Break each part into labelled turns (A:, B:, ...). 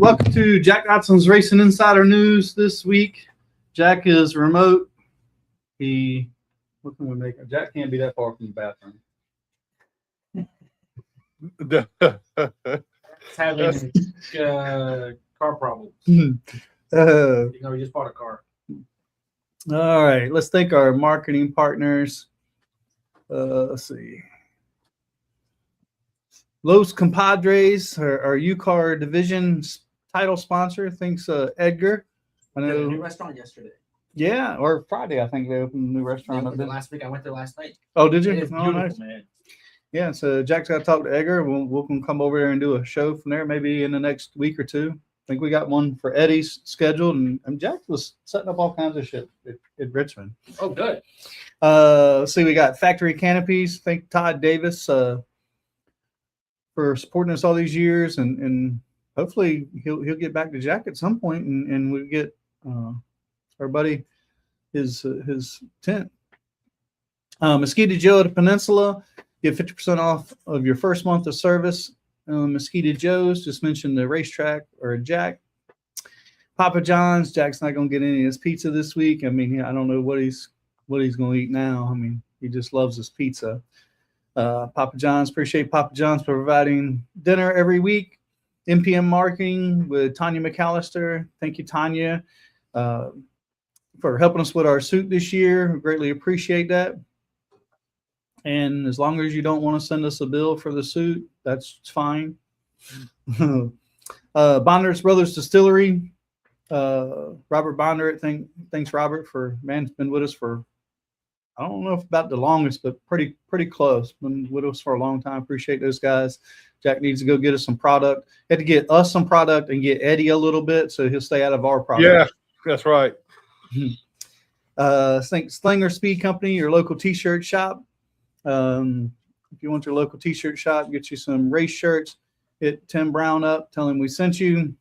A: welcome to Jack Dodson'S Racing Insider News this week. Jack is remote. What can we make? Jack can't be that far from the bathroom.
B: Having car problems. You know, he just bought a car.
A: All right, let's thank our marketing partners. Let's see. Los Compadres, our UCAR division title sponsor. Thanks, Edgar. I know.
B: A new restaurant yesterday.
A: Yeah, or Friday, I think they opened a new restaurant.
B: Last week, I went there last night.
A: Oh, did you?
B: It is beautiful,
A: nice.
B: man.
A: Yeah, so Jack's got to talk to Edgar. We'll come over there and do a show from there maybe in the next week or two. I think we got one for Eddie's scheduled, and Jack was setting up all kinds of shit at Richmond.
B: Oh, good.
A: Let's see, we got Factory Canopies. Thank Todd Davis for supporting us all these years, and hopefully he'll get back to Jack at some point, and we get our buddy his tent. Mosquito Joe at the Peninsula, get 50% off of your first month of service. Mosquito Joe's, just mentioned the racetrack or Jack. Papa John's, Jack's not gonna get any of his pizza this week. I mean, I don't know what he's gonna eat now. I mean, he just loves his pizza. Papa John's, appreciate Papa John's for providing dinner every week. MPM Marketing with Tanya McAllister. Thank you, Tanya, for helping us with our suit this year. We greatly appreciate that. And as long as you don't want to send us a bill for the suit, that's fine. Bonder's Brothers Distillery. Robert Bonder, thanks Robert for, man, been with us for, I don't know if about the longest, but pretty close. Been with us for a long time. Appreciate those guys. Jack needs to go get us some product. Had to get us some product and get Eddie a little bit, so he'll stay out of our product.
C: Yeah, that's right.
A: Slinger Speed Company, your local t-shirt shop. If you want your local t-shirt shop, get you some race shirts. Hit Tim Brown up, tell him we sent you.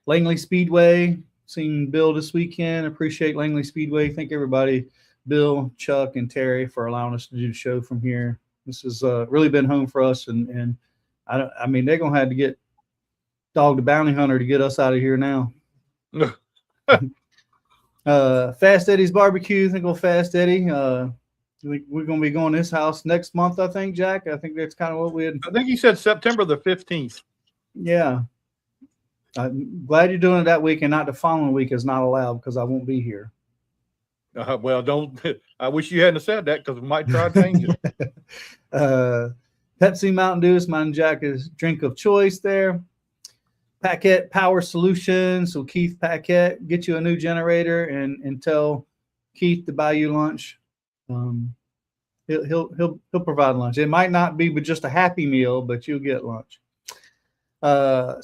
A: Langley Speedway, seen Bill this weekend. Appreciate Langley Speedway. Thank everybody, Bill, Chuck, and Terry, for allowing us to do the show from here. This has really been home for us, and I mean, they're gonna have to get Dog the Bounty Hunter to get us out of here now. Fast Eddie's Barbecue. I think we'll Fast Eddie. We're going to be going to his house next month, I think, Jack. I think that's kind of what we had.
C: I think he said September the 15th.
A: Yeah. I'm glad you're doing it that week, and not the following week is not allowed because I won't be here.
C: Well, don't. I wish you hadn't said that because we might try to change it.
A: Pepsi Mountain Dew is mine, Jack's drink of choice there. Paquette Power Solutions. So Keith Paquette, get you a new generator and tell Keith to buy you lunch. He'll provide lunch. It might not be but just a Happy Meal, but you'll get lunch.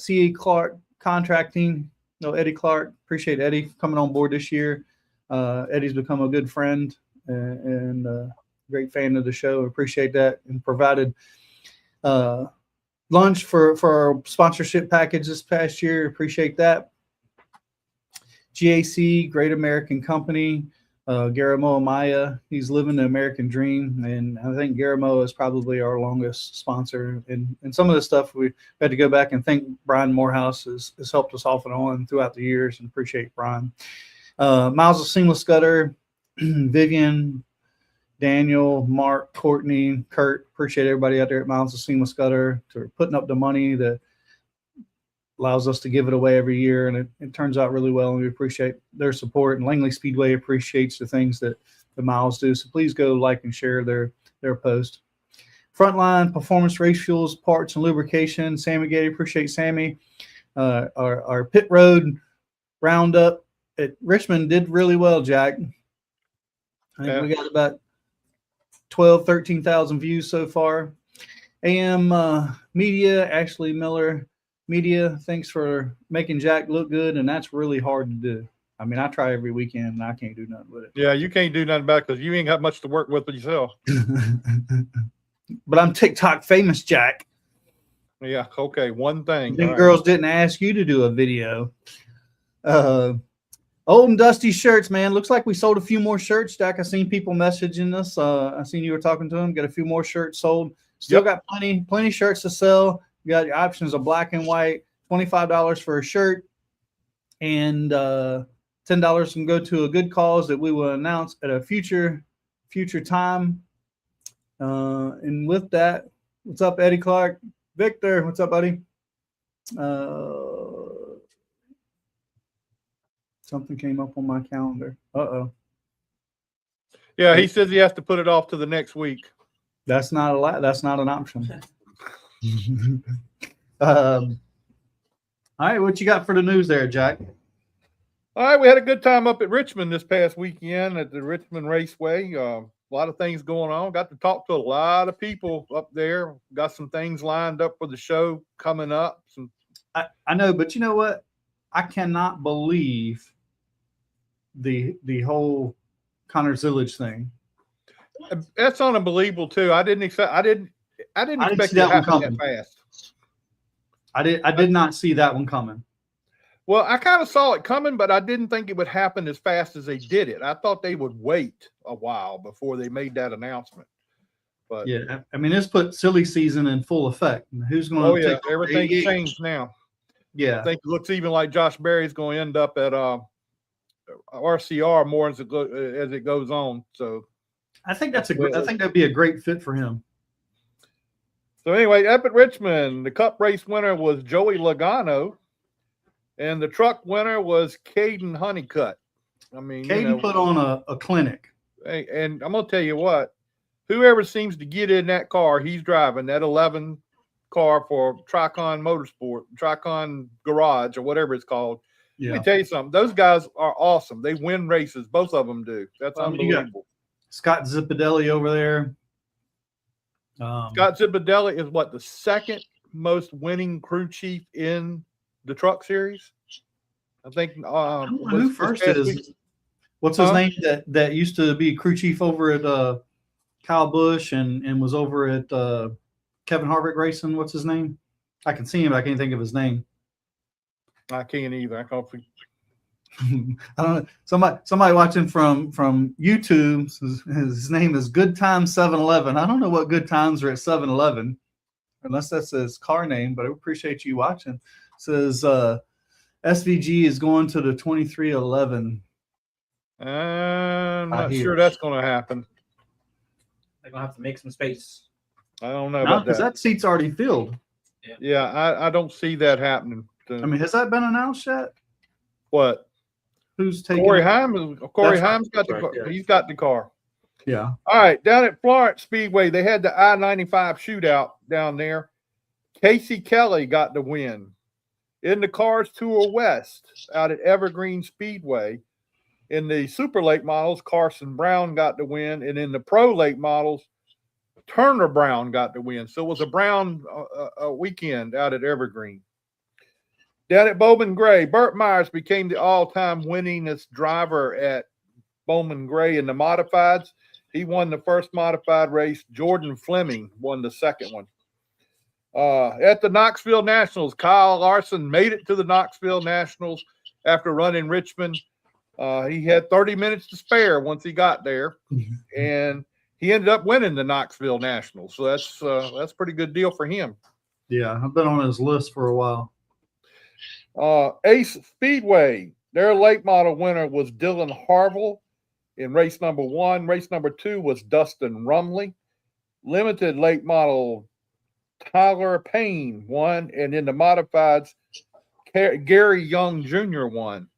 A: C.E. Clark Contracting. No, Eddie Clark. Appreciate Eddie coming on board this year. Eddie's become a good friend and great fan of the show. Appreciate that, and provided lunch for our sponsorship package this past year. Appreciate that. GAC, Great American Company. Garamo Amaya, he's living the American dream, and I think Garamo is probably our longest sponsor. And some of the stuff we had to go back and thank Brian Morehouse has helped us off and on throughout the years, and appreciate Brian. Miles of Seamless Gutter, Vivian, Daniel, Mark, Courtney, Kurt, appreciate everybody out there at Miles of Seamless Gutter for putting up the money that allows us to give it away every year, and it turns out really well, and we appreciate their support. And Langley Speedway appreciates the things that the Miles do, so please go like and share their post. Frontline Performance Race Fuels, Parts and Lubrication, Sammy Gay, appreciate Sammy. Our pit road roundup at Richmond did really well, Jack. I think we got about 13,000 views so far. AM Media, Ashley Miller Media, thanks for making Jack look good, and that's really hard to do. I mean, I try every weekend, and I can't do nothing with it.
C: Yeah, you can't do nothing about it because you ain't got much to work with yourself.
A: But I'm TikTok famous, Jack.
C: Yeah, okay, one thing.
A: Them girls didn't ask you to do a video. Old and dusty shirts, man. Looks like we sold a few more shirts, Jack. I seen people messaging us. I seen you were talking to them. Got a few more shirts sold. Still got plenty shirts to sell. You got your options of black and white, $25 for a shirt, and $10 can go to a good cause that we will announce at a future time. And with that, what's up, Eddie Clark? Victor, what's up, buddy? Something came up on my calendar.
C: Yeah, he says he has to put it off to the next week.
A: That's not that's not an option. All right, what you got for the news there, Jack?
C: All right, we had a good time up at Richmond this past weekend at the Richmond Raceway. A lot of things going on. Got to talk to a lot of people up there. Got some things lined up for the show coming up.
A: I know, but you know what? I cannot believe the whole Connor Zillage thing.
C: That's unbelievable too. I didn't expect it to happen that fast.
A: I did not see that one coming.
C: Well, I kind of saw it coming, but I didn't think it would happen as fast as they did it. I thought they would wait a while before they made that announcement. But
A: yeah, I mean, it's put silly season in full effect. Who's going to?
C: Oh yeah, everything's changed now.
A: Yeah,
C: I think it looks even like Josh Berry's going to end up at RCR more as it goes on. So
A: I think I think that'd be a great fit for him.
C: So anyway, up at Richmond, the Cup race winner was Joey Logano, and the truck winner was Caden Honeycutt. I mean,
A: Caden put on a clinic.
C: And I'm gonna tell you what, whoever seems to get in that car, he's driving that 11 car for Tricon Motorsport, Tricon Garage, or whatever it's called.
A: Yeah.
C: Let me tell you something. Those guys are awesome. They win races. Both of them do. That's unbelievable.
A: Scott Zipadelli over there.
C: Scott Zipadelli is what, the second most winning crew chief in the truck series? I think.
A: I don't know who first is. What's his name that used to be crew chief over at Kyle Busch and was over at Kevin Harvick Racing? What's his name? I can see him. I can't think of his name.
C: I can't either. I can't think.
A: I don't know. Somebody watching from YouTube. His name is Good Times 7-Eleven. I don't know what good times are at 7-Eleven, unless that's his car name. But I appreciate you watching. It says SVG is going to the 2311.
C: I'm not sure that's going to happen.
B: They're going to have to make some space.
C: I don't know about that.
A: Because that seat's already filled.
C: Yeah, I don't see that happening.
A: I mean, has that been announced yet?
C: What?
A: Who's taking
C: Corey Haim? Corey Haim's got the car.
A: Yeah.
C: He's got the car.
A: Yeah.
C: All right, down at Florence Speedway, they had the I-95 shootout down there. Casey Kelly got the win. In the Cars Tour West out at Evergreen Speedway, in the Super Late Models, Carson Brown got the win, and in the Pro Late Models, Turner Brown got the win. So it was a Brown weekend out at Evergreen. Down at Bowman Gray, Burt Myers became the all-time winningest driver at Bowman Gray in the modifieds. He won the first modified race. Jordan Fleming won the second one. At the Knoxville Nationals, Kyle Larson made it to the Knoxville Nationals after running Richmond. He had 30 minutes to spare once he got there, and he ended up winning the Knoxville Nationals. So that's a pretty good deal for him.
A: Yeah, I've been on his list for a while.
C: Ace Speedway, their late model winner was Dylan Harville in race number 1. Race number 2 was Dustin Rumley. Limited late model Tyler Payne won, and in the modifieds, Gary Young Jr. won.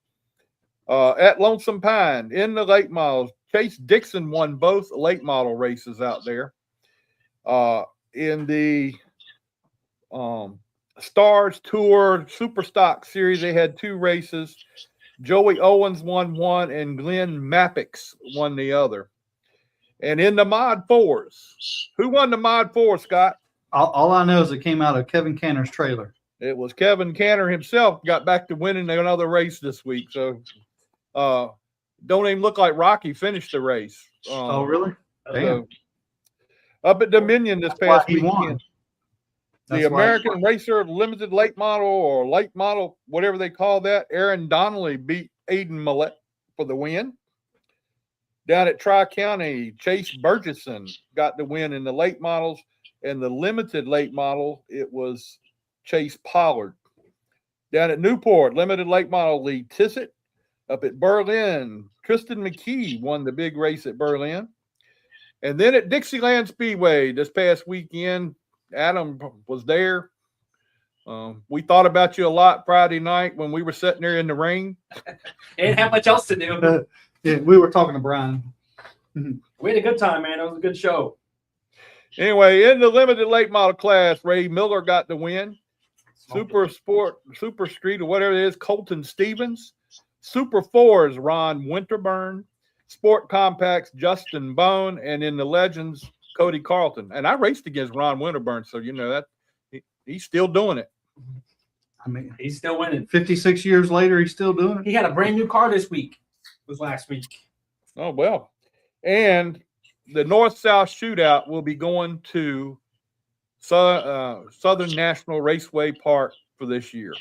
C: At Lonesome Pine, in the late models, Chase Dixon won both late model races out there. In the Stars Tour Super Stock Series, they had 2 races. Joey Owens won one, and Glenn Mappix won the other. And in the Mod 4s, who won the Mod 4, Scott?
A: All I know is it came out of Kevin Canner's trailer.
C: It was Kevin Canner himself up back to winning another race this week. So don't even look like Rocky finished the race.
A: Oh, really? Damn.
C: Up at Dominion this past weekend. The American Racer Limited Late Model or Late Model, whatever they call that, Aaron Donnelly beat Aiden Millett for the win. Down at Tri-County, Chase Burgesson got the win in the late models, and the limited late model, it was Chase Pollard. Down at Newport, limited late model lead, Tissot. Up at Berlin, Tristan McKee won the big race at Berlin. And then at Dixieland Speedway this past weekend, Adam was there. We thought about you a lot Friday night when we were sitting there in the rain.
B: Ain't have much else to do.
A: Yeah, we were talking to Brian.
B: We had a good time, man. It was a good show.
C: Anyway, in the limited late model class, Ray Miller got the win. Super Street, or whatever it is, Colton Stevens. Super Fours, Ron Winterburn. Sport Compacts, Justin Bone. And in the Legends, Cody Carlton. And I raced against Ron Winterburn, so you know that he's still doing it.
A: I mean,
B: He's still winning.
A: 56 years later, he's still doing it.
B: He had a brand new car this week. It was last week.
C: Oh, well. And the North-South Shootout will be going to Southern National Raceway Park for this year.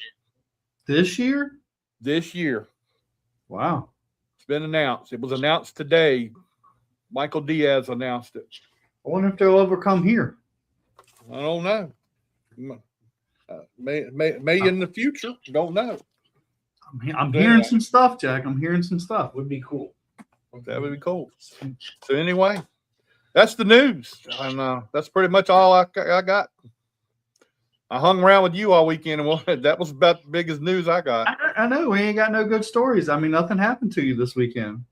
A: This year?
C: This year.
A: Wow.
C: It's been announced. It was announced today. Michael Diaz announced it.
A: I wonder if they'll ever come here.
C: I don't know. May in the future. Don't know.
A: I'm hearing some stuff, Jack. I'm hearing some stuff.
B: Would be cool.
C: That would be cool. So anyway, that's the news. And that's pretty much all I got. I hung around with you all weekend, and that was about the biggest news I got.
A: I know. We ain't got no good stories. I mean, nothing happened to you this weekend.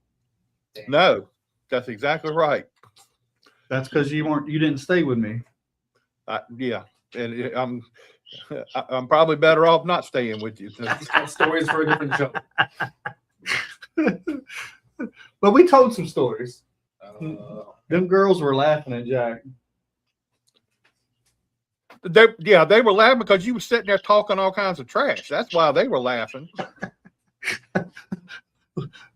C: No, that's exactly right.
A: That's because you didn't stay with me.
C: Yeah, and I'm probably better off not staying with you.
B: That story's for a different show.
A: But we told some stories. Them girls were laughing at Jack.
C: They were laughing because you were sitting there talking all kinds of trash. That's why they were laughing.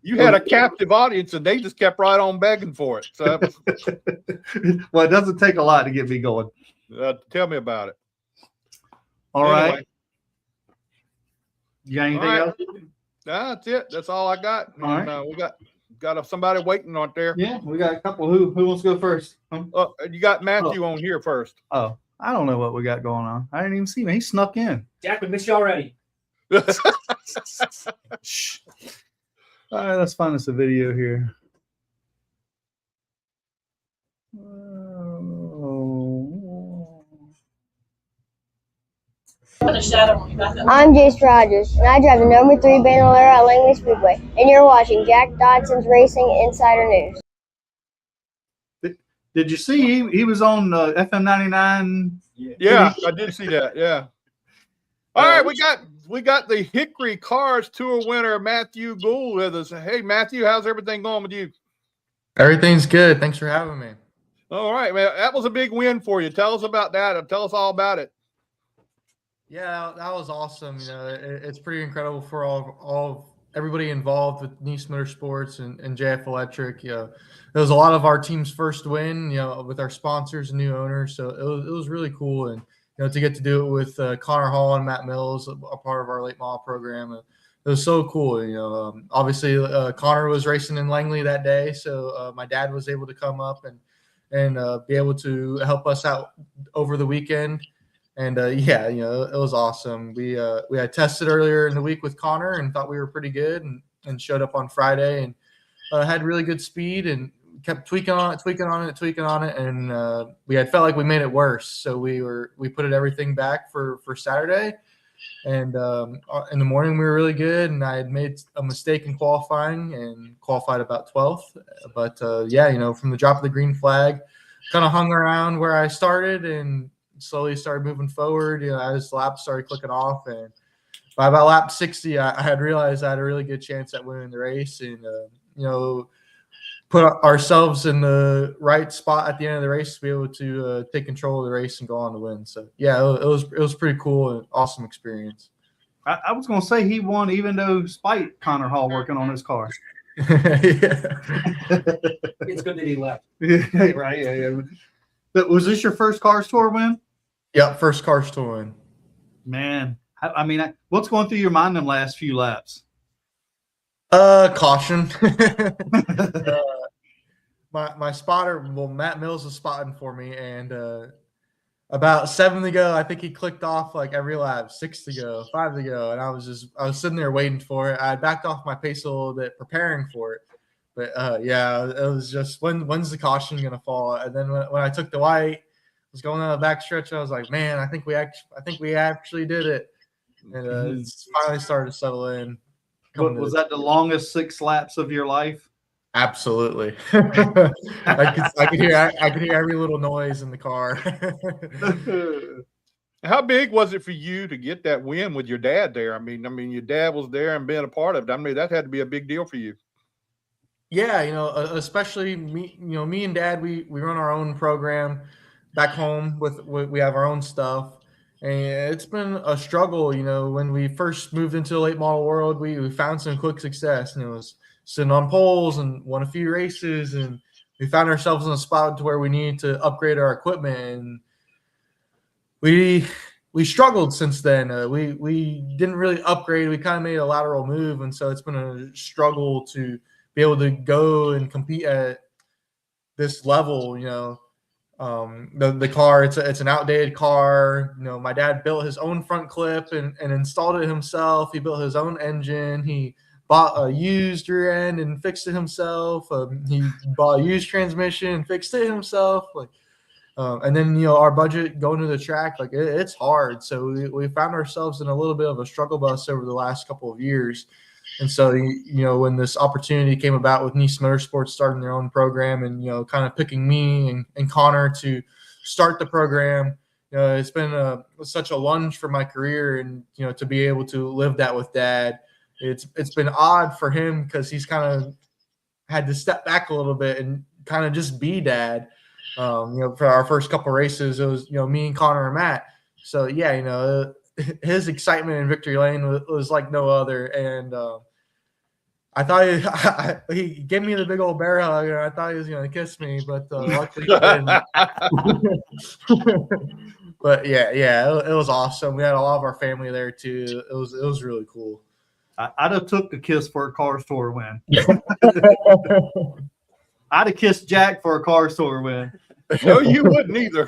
C: You had a captive audience, and they just kept right on begging for it. So,
A: well, it doesn't take a lot to get me going.
C: Tell me about it.
A: All right. You got anything else?
C: That's it. That's all I got.
A: All
C: and,
A: right.
C: We got somebody waiting out there.
A: Yeah, we got a couple. Who wants to go first?
C: You got Matthew on here first.
A: Oh, I don't know what we got going on. I didn't even see him. He snuck in.
B: Jack, we missed you already.
A: Shh. All right, let's find us a video here.
D: I'm Jace Rogers, and I drive the number 3 Bandolero at Langley Speedway, and you're watching Jack Dodson'S Racing Insider News.
A: Did you see he was on FM 99?
C: Yeah, I did see that. Yeah. All right, we got the Hickory Cars Tour winner Matthew Gould with us. Hey, Matthew, how's everything going with you?
E: Everything's good. Thanks for having me.
C: All right, man. That was a big win for you. Tell us about that. Tell us all about it.
E: Yeah, that was awesome. You know, it's pretty incredible for everybody involved with Nice Motorsports and JF Electric. You know, it was a lot of our team's first win, you know, with our sponsors and new owners. So it was really cool. And, you know, to get to do it with Connor Hall and Matt Mills, a part of our late model program. It was so cool. You know, obviously Connor was racing in Langley that day. So my dad was able to come up and be able to help us out over the weekend. And yeah, you know, it was awesome. We had tested earlier in the week with Connor and thought we were pretty good, and showed up on Friday and had really good speed and kept tweaking on it, and we had felt like we made it worse. So we put everything back for Saturday, and in the morning we were really good, and I had made a mistake in qualifying and qualified about 12th. But yeah, you know, from the drop of the green flag, kind of hung around where I started and slowly started moving forward. You know, as laps started clicking off, and by about lap 60, I had realized I had a really good chance at winning the race, and you know, put ourselves in the right spot at the end of the race to be able to take control of the race and go on to win. So yeah, it was pretty cool and awesome experience.
A: I was going to say he won, even though despite Connor Hall working on his car.
E: Yeah.
B: It's good that he left.
A: Yeah, right. Yeah. But was this your first Cars Tour win?
E: Yeah, first Cars Tour win.
A: Man, I mean, what's going through your mind in the last few laps?
E: Caution. My spotter, well, Matt Mills was spotting for me, and about 7 to go, I think he clicked off like every lap, 6 to go, 5 to go. And I was sitting there waiting for it. I backed off my pace a little bit, preparing for it. But yeah, it was just when's the caution gonna fall? And then when I took the white, was going on the back stretch, I was like, man, I think we actually did it. And it's finally started to settle in.
A: Was that the longest 6 laps of your life?
E: Absolutely. I could hear every little noise in the car.
C: How big was it for you to get that win with your dad there? I mean, your dad was there and being a part of it. I mean, that had to be a big deal for you.
E: Yeah, especially me. Me and Dad, we run our own program back home we have our own stuff, and it's been a struggle. When we first moved into the late model world, we found some quick success, and it was sitting on poles and won a few races, and we found ourselves in a spot to where we needed to upgrade our equipment, and we struggled since then. We didn't really upgrade. We kind of made a lateral move, and so it's been a struggle to be able to go and compete at this level. The car, it's an outdated car. My dad built his own front clip and installed it himself. He built his own engine. He bought a used rear end and fixed it himself. He bought a used transmission and fixed it himself. And then our budget going to the track, it's hard. So we found ourselves in a little bit of a struggle bus over the last couple of years. And so, when this opportunity came about with Nice Motorsports starting their own program and, kind of picking me and Connor to start the program, it's been such a lunge for my career. And, to be able to live that with Dad, it's been odd for him because he's kind of had to step back a little bit and kind of just be Dad. For our first couple of races, it was, me and Connor and Matt. So, yeah, his excitement in Victory Lane was like no other. And I thought he gave me the big old bear hug, and I thought he was going to kiss me, but luckily he didn't. But yeah, it was awesome. We had a lot of our family there too. It was really cool.
A: I'd have took the kiss for a car store win. I'd have kissed Jack for a car store win.
C: No, you wouldn't either.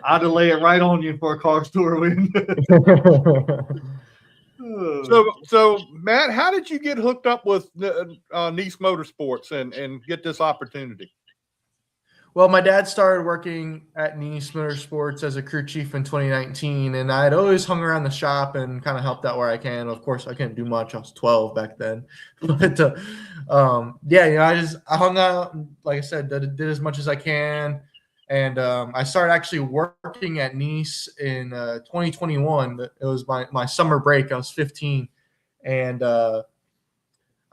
A: I'd have lay it right on you for a car store win.
C: So Matt, how did you get hooked up with Nice Motorsports and get this opportunity?
E: Well, my dad started working at Nice Motorsports as a crew chief in 2019, and I had always hung around the shop and kind of helped out where I can. Of course, I couldn't do much. I was 12 back then. But I hung out, like I said, did as much as I can. And I started actually working at Nice in 2021. It was my summer break. I was 15. And I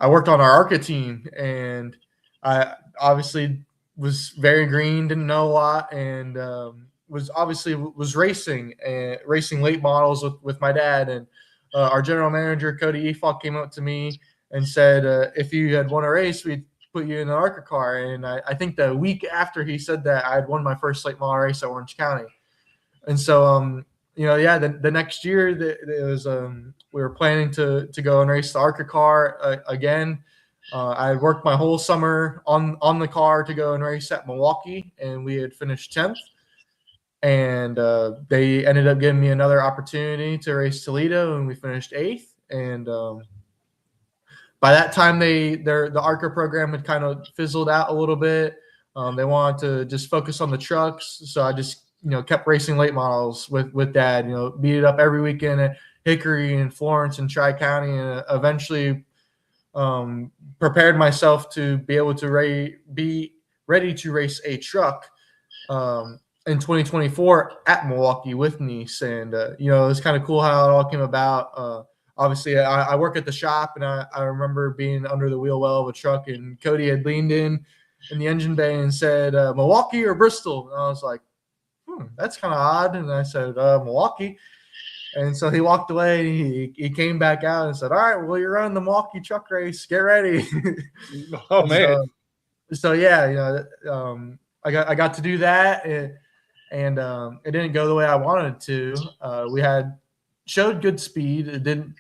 E: worked on our ARCA team. And I obviously was very green, didn't know a lot, and was racing late models with my dad. And our general manager, Cody Efalk, came up to me and said, if you had won a race, we'd put you in an ARCA car. And I think the week after he said that, I had won my first late model race at Orange County. And so, the next year it was we were planning to go and race the ARCA car again. I had worked my whole summer on the car to go and race at Milwaukee, and we had finished 10th. And they ended up giving me another opportunity to race Toledo, and we finished 8th. And by that time, the ARCA program had kind of fizzled out a little bit. They wanted to just focus on the trucks, so I just kept racing late models with Dad. Beat it up every weekend at Hickory and Florence and Tri-County, and eventually prepared myself to be able to be ready to race a truck in 2024 at Milwaukee with Nice. And it was kind of cool how it all came about. Obviously, I work at the shop, and I remember being under the wheel well of a truck, and Cody had leaned in the engine bay and said, Milwaukee or Bristol? And I was like, that's kind of odd. And I said, Milwaukee. And so he walked away. He came back out and said, all right, well, you're running the Milwaukee truck race. Get ready.
C: Oh, man.
E: So yeah, I got to do that. And it didn't go the way I wanted it to. We had showed good speed. It didn't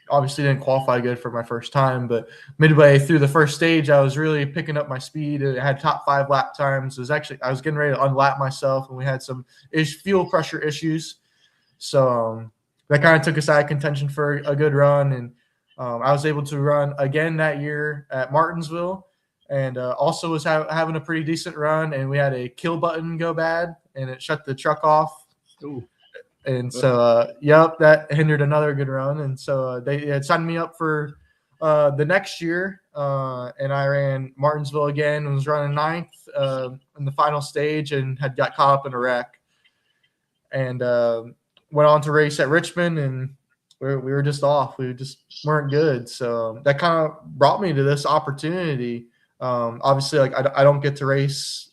E: qualify good for my first time, but midway through the first stage, I was really picking up my speed. I had top 5 lap times. I was getting ready to unlap myself, and we had some fuel pressure issues. So that kind of took us out of contention for a good run. And I was able to run again that year at Martinsville, and also was having a pretty decent run. And we had a kill button go bad, and it shut the truck off.
A: Ooh.
E: And so, that hindered another good run. And so they had signed me up for the next year, and I ran Martinsville again and was running 9th in the final stage and had got caught up in a wreck. And went on to race at Richmond, and we were just off. We just weren't good. So that kind of brought me to this opportunity. Obviously, like I don't get to race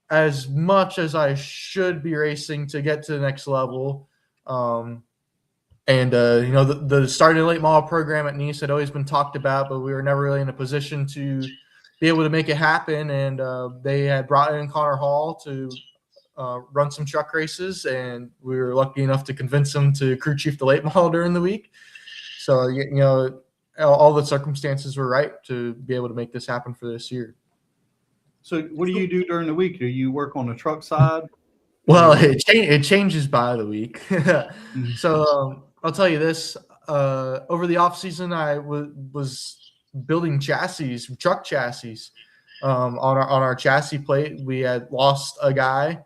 E: as much as I should be racing to get to the next level. The starting late model program at Nice had always been talked about, but we were never really in a position to be able to make it happen. And they had brought in Connor Hall to run some truck races, and we were lucky enough to convince him to crew chief the late model during the week. So, all the circumstances were right to be able to make this happen for this year.
A: So what do you do during the week? Do you work on the truck side?
E: Well, it changes by the week. So I'll tell you this: over the off season, I was building truck chassis. On our chassis plate, we had lost a guy,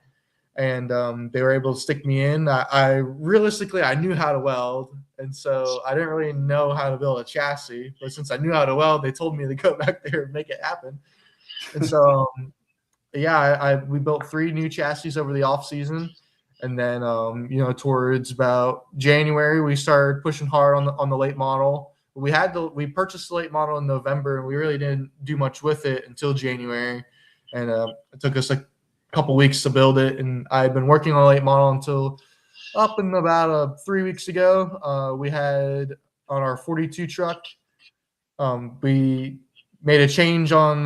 E: and they were able to stick me in. I realistically knew how to weld, and so I didn't really know how to build a chassis. But since I knew how to weld, they told me to go back there and make it happen. And so, we built 3 new chassis over the off season, and then towards about January, we started pushing hard on the late model. We purchased the late model in November, and we really didn't do much with it until January, and it took us a couple weeks to build it. And I had been working on the late model until up in about 3 weeks ago. We had on our 42 truck, we made a change on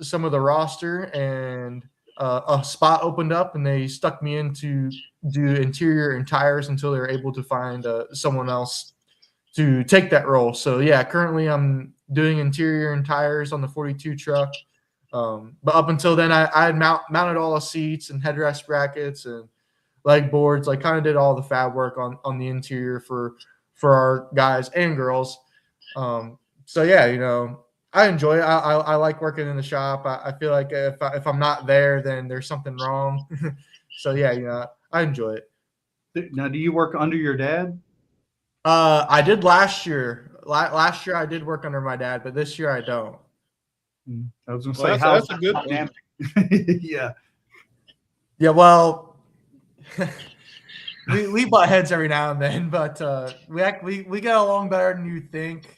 E: some of the roster, and a spot opened up, and they stuck me in to do interior and tires until they were able to find someone else to take that role. So currently I'm doing interior and tires on the 42 truck. But up until then, I had mounted all the seats and headrest brackets and leg boards. Like kind of did all the fab work on the interior for our guys and girls. I enjoy it. I like working in the shop. I feel like if I'm not there, then there's something wrong. So I enjoy it.
A: Now, do you work under your dad?
E: I did last year. Last year I did work under my dad, but this year I don't.
A: I was going to say, how's
C: that's a good
A: dynamic? Yeah.
E: Yeah. Well, we butt heads every now and then, but we get along better than you think.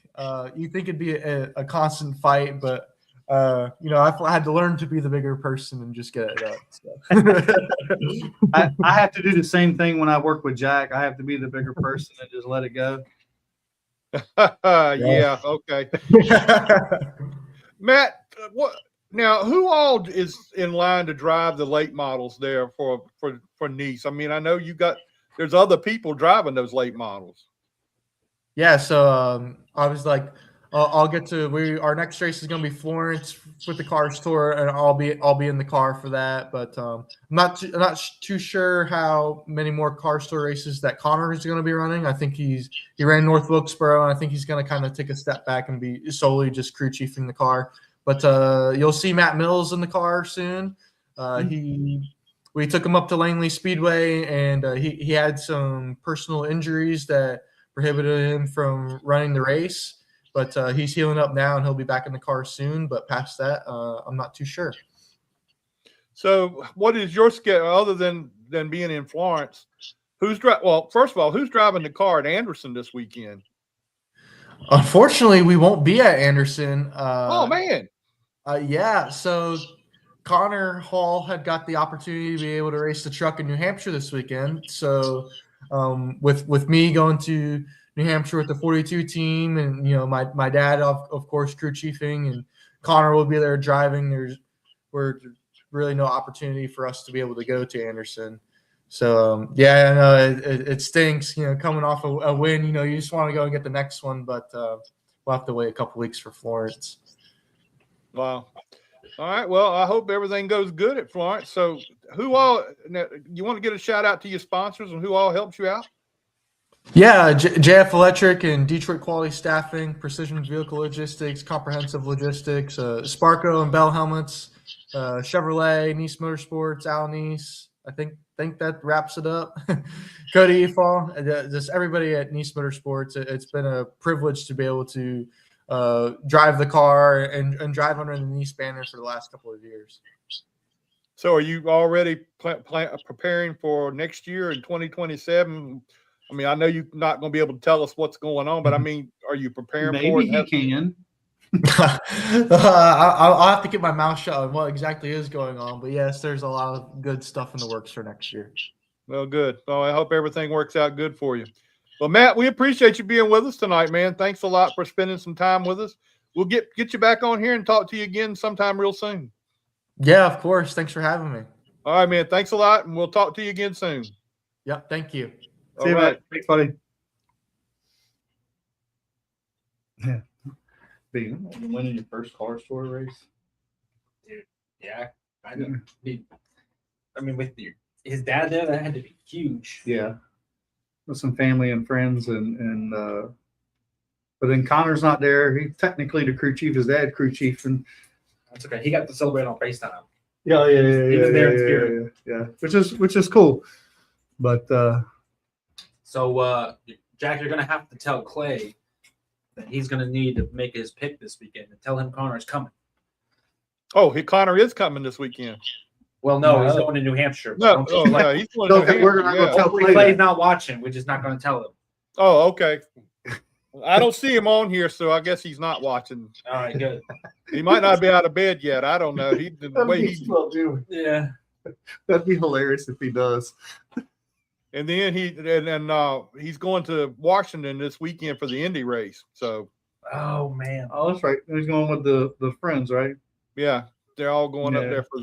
E: You think it'd be a constant fight, but I had to learn to be the bigger person and just get it done. So.
A: I have to do the same thing when I work with Jack. I have to be the bigger person and just let it go.
C: Yeah. Okay. Matt, what now? Who all is in line to drive the late models there for Nice? I mean, I know there's other people driving those late models.
E: Yeah, so I was like, I'll get to our next race is going to be Florence with the Cars Tour, and I'll be in the car for that. But I'm not too sure how many more Cars Tour races that Connor is going to be running. I think he ran North Wilkesboro, and I think he's going to kind of take a step back and be solely just crew chiefing the car. But you'll see Matt Mills in the car soon. We took him up to Langley Speedway, and he had some personal injuries that prohibited him from running the race, but he's healing up now, and he'll be back in the car soon. But past that, I'm not too sure.
C: So what is your schedule other than being in Florence? First of all, who's driving the car at Anderson this weekend?
E: Unfortunately, we won't be at Anderson.
C: Oh man.
E: Yeah. So Connor Hall had got the opportunity to be able to race the truck in New Hampshire this weekend. So with me going to New Hampshire with the 42 team, and my dad of course crew chiefing, and Connor will be there driving. We're really no opportunity for us to be able to go to Anderson. So yeah, I know it stinks, coming off a win. You just want to go and get the next one, but we'll have to wait a couple weeks for Florence.
C: Wow. All right. Well, I hope everything goes good at Florence. So, who all you want to get a shout out to your sponsors and who all helps you out?
E: Yeah, JF Electric and Detroit Quality Staffing, Precision Vehicle Logistics, Comprehensive Logistics, Sparco and Bell Helmets, Chevrolet, Nice Motorsports, Al Nice. I think that wraps it up. Cody Efall, just everybody at Nice Motorsports. It's been a privilege to be able to drive the car and drive under the Nice banner for the last couple of years.
C: So, are you already preparing for next year in 2027? I mean, I know you're not going to be able to tell us what's going on, but I mean, are you preparing for it?
A: Maybe he can.
E: I'll have to keep my mouth shut on what exactly is going on. But yes, there's a lot of good stuff in the works for next year.
C: Well, good. So I hope everything works out good for you. Well, Matt, we appreciate you being with us tonight, man. Thanks a lot for spending some time with us. We'll get you back on here and talk to you again sometime real soon.
E: Yeah, of course. Thanks for having me.
C: All right, man. Thanks a lot, and we'll talk to you again soon.
E: Yep. Thank you.
A: See you, Matt. Thanks, buddy. Yeah. Being winning your first car store race.
B: Dude, yeah, I know. I mean, with his dad there, that had to be huge.
A: Yeah. With some family and friends and but then Connor's not there. He's technically the crew chief, his dad crew chief, and
B: That's okay. He got to celebrate on FaceTime.
A: yeah.
B: He was there in spirit.
A: Yeah. Which is cool. But
B: So, Jack, you're gonna have to tell Clay that he's gonna need to make his pick this weekend and tell him Connor's coming.
C: Oh, Connor is coming this weekend.
B: Well, no, he's
A: No.
B: going to New Hampshire.
C: No, oh, yeah, he's going to
A: Okay,
C: New
A: we're gonna
C: Hampshire,
A: go
C: yeah.
A: tell
B: Hopefully
A: Clay
B: Clay's
A: that.
B: not watching. We're just not going to tell him.
C: Oh, okay. I don't see him on here, so I guess he's not watching.
B: All right, good.
C: He might not be out of bed yet. I don't know.
B: Yeah.
A: That'd be hilarious if he does.
C: And then he's going to Washington this weekend for the Indy race. So
B: Oh man.
A: Oh, that's right. He's going with the friends, right?
C: yeah, they're all going up
A: Yeah.
C: there for.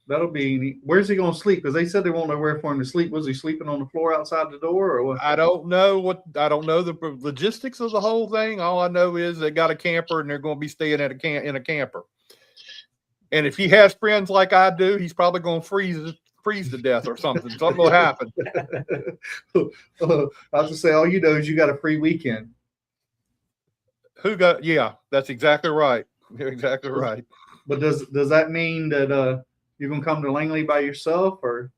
A: That'll be neat. Where's he going to sleep? Because they said they won't know where for him to sleep. Was he sleeping on the floor outside the door or what?
C: I don't know the logistics of the whole thing. All I know is they got a camper and they're going to be staying at in a camper. And if he has friends like I do, he's probably going to freeze to death or something. Something will happen.
A: I was just say, all you know is you got a free weekend.
C: Yeah, that's exactly right. You're exactly right.
A: But does that mean that you're gonna come to Langley by yourself or?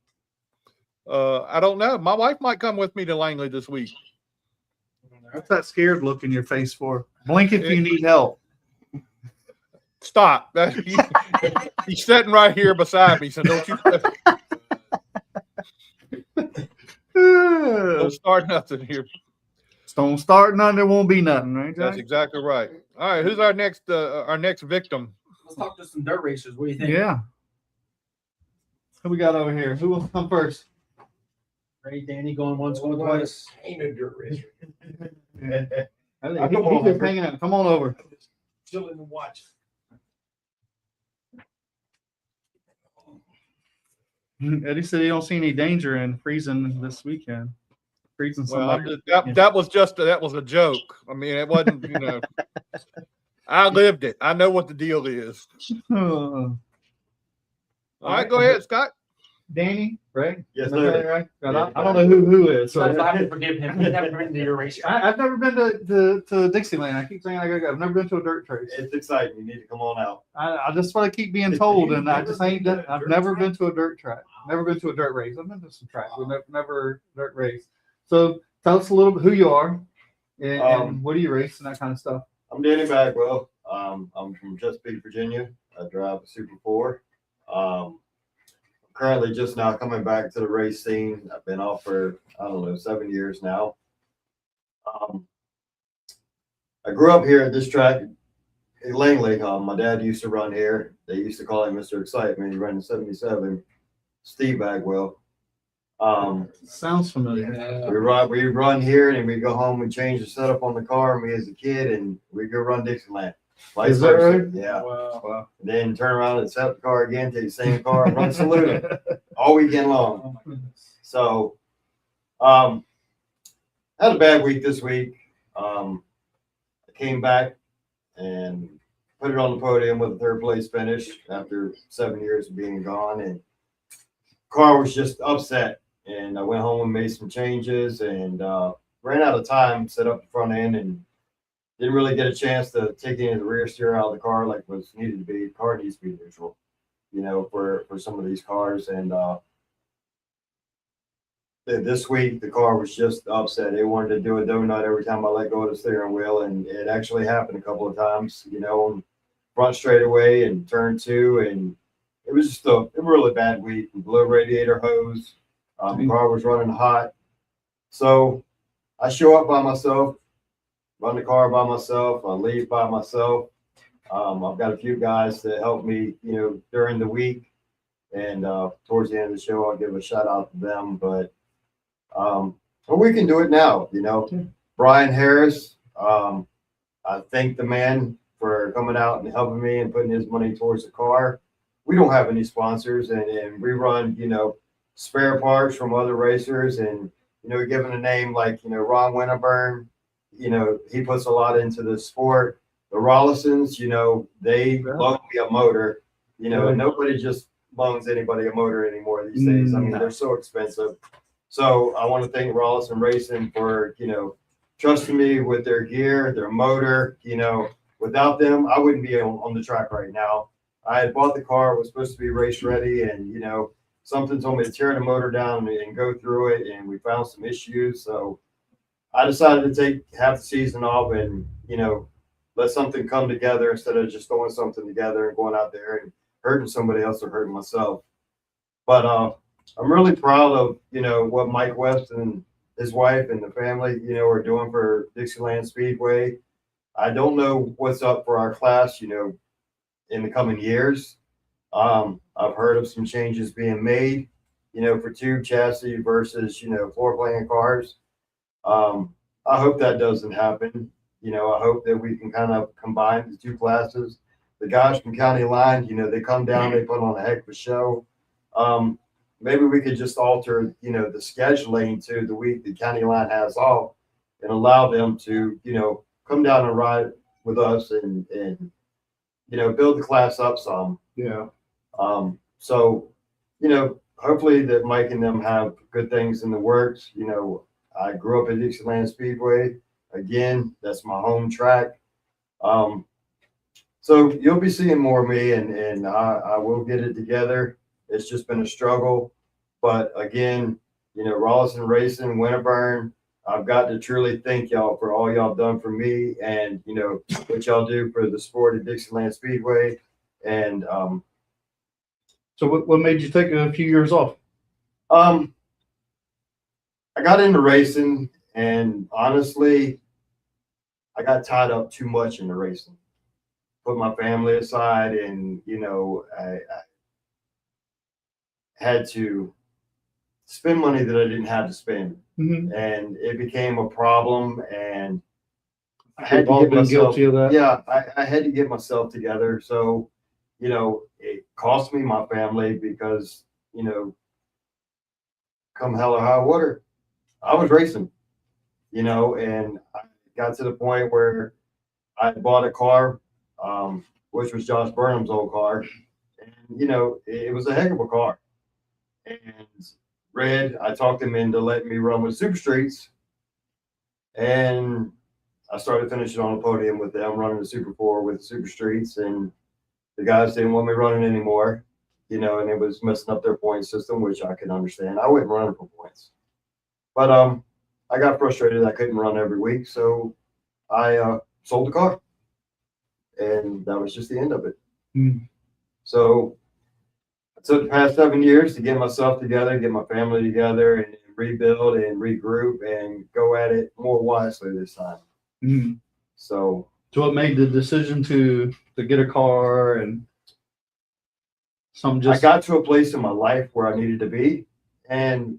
C: I don't know. My wife might come with me to Langley this week.
A: What's that scared look in your face for? Blink if you need help.
C: Stop. He's sitting right here beside me, so don't you don't start nothing here.
A: Don't start nothing, there won't be nothing, right?
C: That's
A: Jack?
C: exactly right. All right, who's our next victim?
B: Let's talk to some dirt racers. What do you think?
A: Yeah. Who we got over here? Who will come first?
B: Ready, Danny, going once, going twice.
F: Ain't no dirt racer.
A: He's just hanging out. Come on over.
F: Chilling and watching.
A: Eddie said he don't see any danger in freezing this weekend. Freezing
C: Well,
A: somebody.
C: that was a joke. I mean, it wasn't. I lived it. I know what the deal is. All right, go ahead, Scott.
A: Danny, right?
F: Yes,
A: Is that
F: sir.
A: right? I don't know who is.
B: So I
A: So
B: have to forgive him. He's never been to your race.
A: I've never been to Dixieland. I keep saying I gotta go. I've never been to a dirt race.
F: It's exciting. You need to come on out.
A: I just want to keep being told, and I just ain't done. I've never been to a dirt track. Never been to a dirt race. I've been to some tracks, but never dirt race. So tell us a little bit who you are, and what do you race and that kind of stuff.
F: I'm Danny Bagwell. I'm from Chesapeake, Virginia. I drive a Super 4. Currently just now coming back to the race scene. I've been off for, 7 years now. I grew up here at this track in Langley. My dad used to run here. They used to call him Mr. Excitement. He ran in 77, Steve Bagwell.
A: Sounds familiar.
F: We run here and we go home and change the setup on the car, me as a kid, and we go run Dixieland.
A: Is that right?
F: Yeah.
A: Wow.
F: And then turn around and set up the car again, take the same car and run Saluda all weekend long.
B: Oh my goodness.
F: So, had a bad week this week. I came back and put it on the podium with a third place finish after 7 years of being gone. And car was just upset. And I went home and made some changes and ran out of time, set up the front end, and didn't really get a chance to take any of the rear steer out of the car like was needed to be. The car needs to be neutral, for some of these cars. And this week, the car was just upset. They wanted to do a donut every time I let go of the steering wheel, and it actually happened a couple of times, on front straightaway and turn 2, and it was just a really bad week. We blew a radiator hose. The car was running hot. So I show up by myself, run the car by myself. I leave by myself. I've got a few guys that help me, during the week. And towards the end of the show, I'll give a shout out to them. But we can do it now, Brian Harris, I thank the man for coming out and helping me and putting his money towards the car. We don't have any sponsors, and we run, spare parts from other racers, and given a name like Ron Winterburn, he puts a lot into the sport. The Rollisons, they loan me a motor. Nobody just loans anybody a motor anymore these days. I mean, they're so expensive. So I want to thank Rollison Racing for trusting me with their gear, their motor. Without them, I wouldn't be on the track right now. I had bought the car, was supposed to be race ready, and something told me to tear the motor down and go through it, and we found some issues. So I decided to take half the season off and, let something come together instead of just throwing something together and going out there and hurting somebody else or hurting myself. But I'm really proud of, what Mike West and his wife and the family, are doing for Dixieland Speedway. I don't know what's up for our class, in the coming years. I've heard of some changes being made, for tube chassis versus, floor plan cars. I hope that doesn't happen. I hope that we can kind of combine the two classes. The guys from County Line, they come down, they put on a heck of a show. Maybe we could just alter, the scheduling to the week the County Line has off and allow them to, come down and ride with us and build the class up some.
A: Yeah.
F: So, hopefully that Mike and them have good things in the works. I grew up at Dixieland Speedway. Again, that's my home track. So you'll be seeing more of me, and I will get it together. It's just been a struggle. But again, Rollison Racing, Winterburn, I've got to truly thank y'all for all y'all done for me and, what y'all do for the sport at Dixieland Speedway. And
A: So what made you take a few years off?
F: I got into racing, and honestly, I got tied up too much in the racing. Put my family aside, and I had to spend money that I didn't have to spend, and it became a problem. And I had to get myself
A: guilty of that.
F: Yeah, I had to get myself together. So, it cost me my family because come hell or high water, I was racing, and I got to the point where I bought a car, which was Josh Burnham's old car. And, it was a heck of a car. And Red, I talked him into letting me run with Super Streets. And I started finishing on the podium with them, running the Super 4 with Super Streets. And the guys didn't want me running anymore, and it was messing up their point system, which I can understand. I wouldn't run for points. But I got frustrated. I couldn't run every week. So I sold the car. And that was just the end of it. So I took the past 7 years to get myself together, get my family together, and rebuild and regroup and go at it more wisely this time. So
A: what made the decision to get a car and
F: I got to a place in my life where I needed to be, and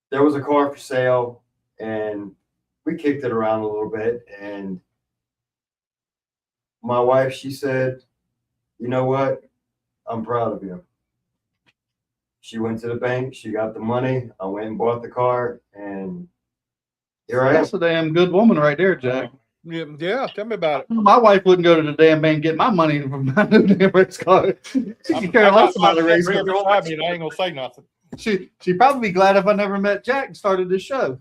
F: there was a car for sale, and we kicked it around a little bit, and my wife, she said, "You know what? I'm proud of you." She went to the bank. She got the money. I went and bought the car, and here I am.
A: That's a damn good woman right there, Jack.
C: Yeah, tell me about it.
A: My wife wouldn't go to the damn bank and get my money from my new damn race car. She could care less about the race car.
C: I mean, I ain't gonna say nothing.
A: She'd probably be glad if I never met Jack and started this show.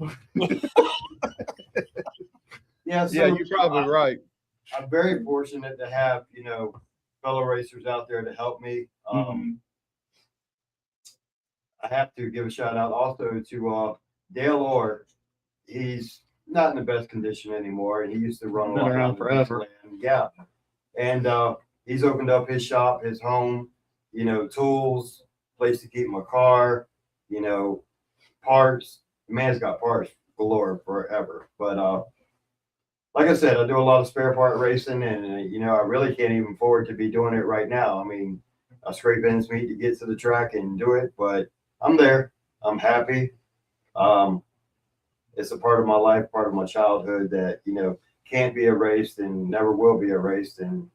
F: Yeah, so
C: Yeah, you're probably right.
F: I'm very fortunate to have, fellow racers out there to help me. I have to give a shout out also to Dale Orr. He's not in the best condition anymore, and he used to run
A: Been around forever.
F: Yeah, and he's opened up his shop, his home, tools, place to keep my car, parts. The man's got parts galore forever. But like I said, I do a lot of spare part racing, and I really can't even afford to be doing it right now. I mean, I scrape ends meet to get to the track and do it, but I'm there. I'm happy. It's a part of my life, part of my childhood that can't be erased and never will be erased. And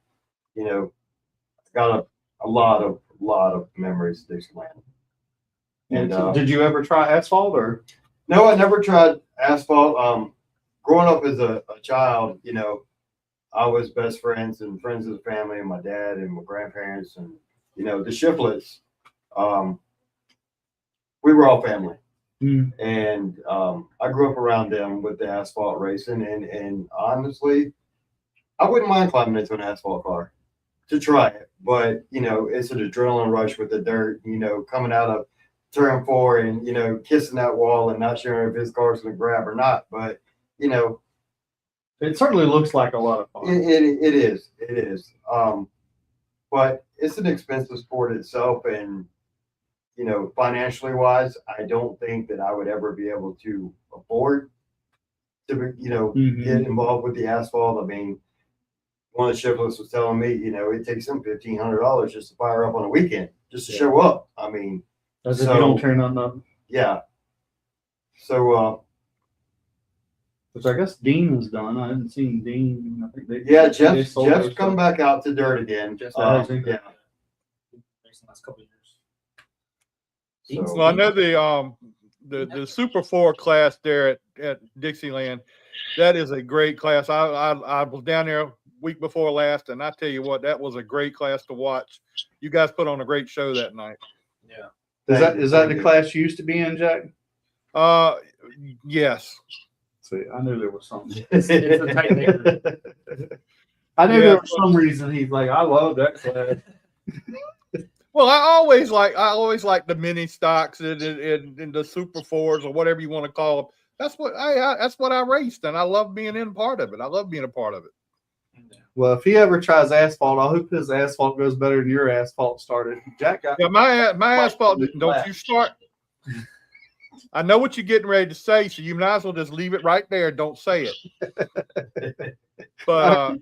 F: got a lot of memories of Dixieland. And
A: did you ever try asphalt or?
F: No, I never tried asphalt. Growing up as a child, I was best friends and friends of the family, and my dad and my grandparents, and the Shiflets. We were all family. And I grew up around them with the asphalt racing, and honestly, I wouldn't mind climbing into an asphalt car to try it. But it's an adrenaline rush with the dirt. Coming out of turn 4 and kissing that wall and not sure if his car's gonna grab or not. But
A: it certainly looks like a lot of fun.
F: It is. But it's an expensive sport itself, and financially wise, I don't think that I would ever be able to afford to, get involved with the asphalt. I mean, one of the Shiflets was telling me, it takes them $1,500 just to fire up on a weekend, just to show up. I mean,
A: as if you don't turn on the.
F: Yeah. So,
A: which I guess Dean was done. I hadn't seen Dean. I think
F: Jeff's come back out to dirt again.
B: Jeff's
F: Yeah.
B: racing the last couple of years.
F: So,
C: Well, I know the Super 4 class there at Dixieland, that is a great class. I was down there week before last, and I tell you what, that was a great class to watch. You guys put on a great show that night.
B: Yeah.
A: Is that the class you used to be in, Jack?
C: Yes.
A: See, I knew there was something.
B: It's a tight neighborhood.
A: I knew there was some reason he's like, I love that class.
C: Well, I always like the mini stocks and the Super 4s or whatever you want to call them. That's what I raced, and I love being in part of it. I love being a part of it.
A: Well, if he ever tries asphalt, I hope his asphalt goes better than your asphalt started. Jack got
C: my asphalt. Don't you start. I know what you're getting ready to say, so you might as well just leave it right there. Don't say it. But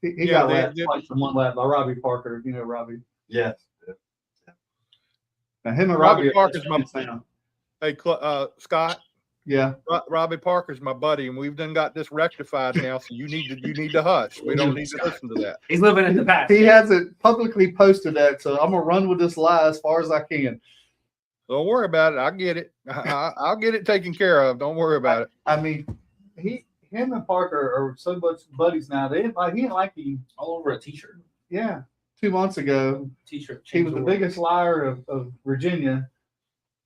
A: he got lapped twice from one lap by Robbie Parker. You know Robbie.
F: Yes.
A: Now him and
C: Robbie
A: Robbie
C: Parker's
A: my
C: my hey Scott.
A: Yeah.
C: Robbie Parker's my buddy, and we've done got this rectified now. So you need to hush. We don't need to listen to that.
B: He's living in the past.
A: He hasn't publicly posted that, so I'm gonna run with this lie as far as I can.
C: Don't worry about it. I get it. I'll get it taken care of. Don't worry about it.
A: I mean, him and Parker are so much buddies now. He didn't like him
B: all over a t-shirt.
A: Yeah, 2 months ago.
B: T-shirt.
A: He was the biggest liar of Virginia,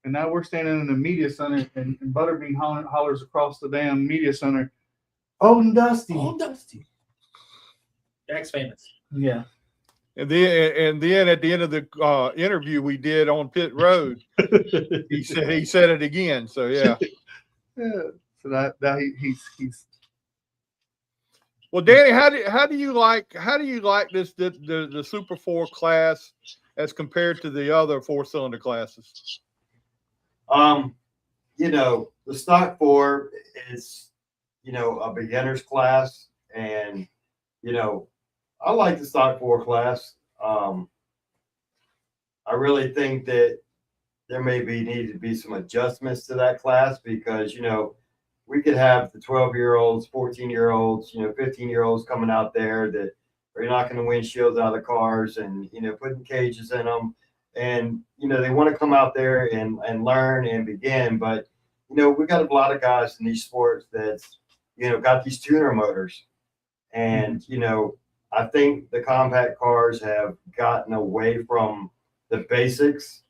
A: and now we're standing in the media center, and Butterbean hollers across the damn media center. Old and Dusty.
B: Old Dusty. Jack's famous.
A: Yeah.
C: And then at the end of the interview we did on pit road, he said it again. So yeah.
A: Yeah. So now he's.
C: Well, Danny, how do you like this the Super 4 class as compared to the other 4-cylinder classes?
F: The stock 4 is a beginner's class, and I like the stock 4 class. I really think that there need to be some adjustments to that class because, we could have the 12-year-olds, 14-year-olds, 15-year-olds coming out there that are knocking the windshields out of the cars and, putting cages in them. and they want to come out there and learn and begin. But we got a lot of guys in these sports that's got these tuner motors, and I think the compact cars have gotten away from the basics,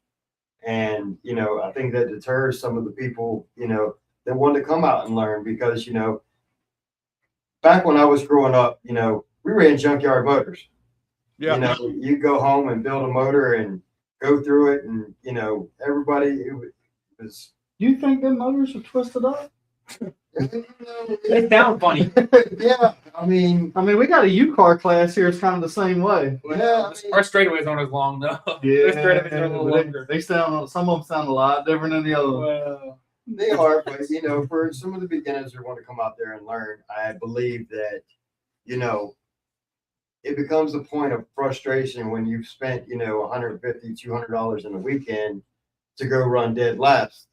F: and I think that deters some of the people that want to come out and learn, because back when I was growing up, we ran junkyard motors.
C: Yeah.
F: You go home and build a motor and go through it, and everybody, it was.
A: Do you think them motors are twisted up?
B: They sound funny.
F: Yeah, I mean,
A: we got a U-car class here. It's kind of the same way.
F: yeah,
B: Our straightaways aren't as long though.
A: Yeah,
B: Their straightaways are a little longer.
A: they sound. Some of them sound a lot different than the other one.
B: Well,
F: they are, but for some of the beginners who want to come out there and learn, I believe that it becomes a point of frustration when you've spent $150, $200 in a weekend to go run dead last,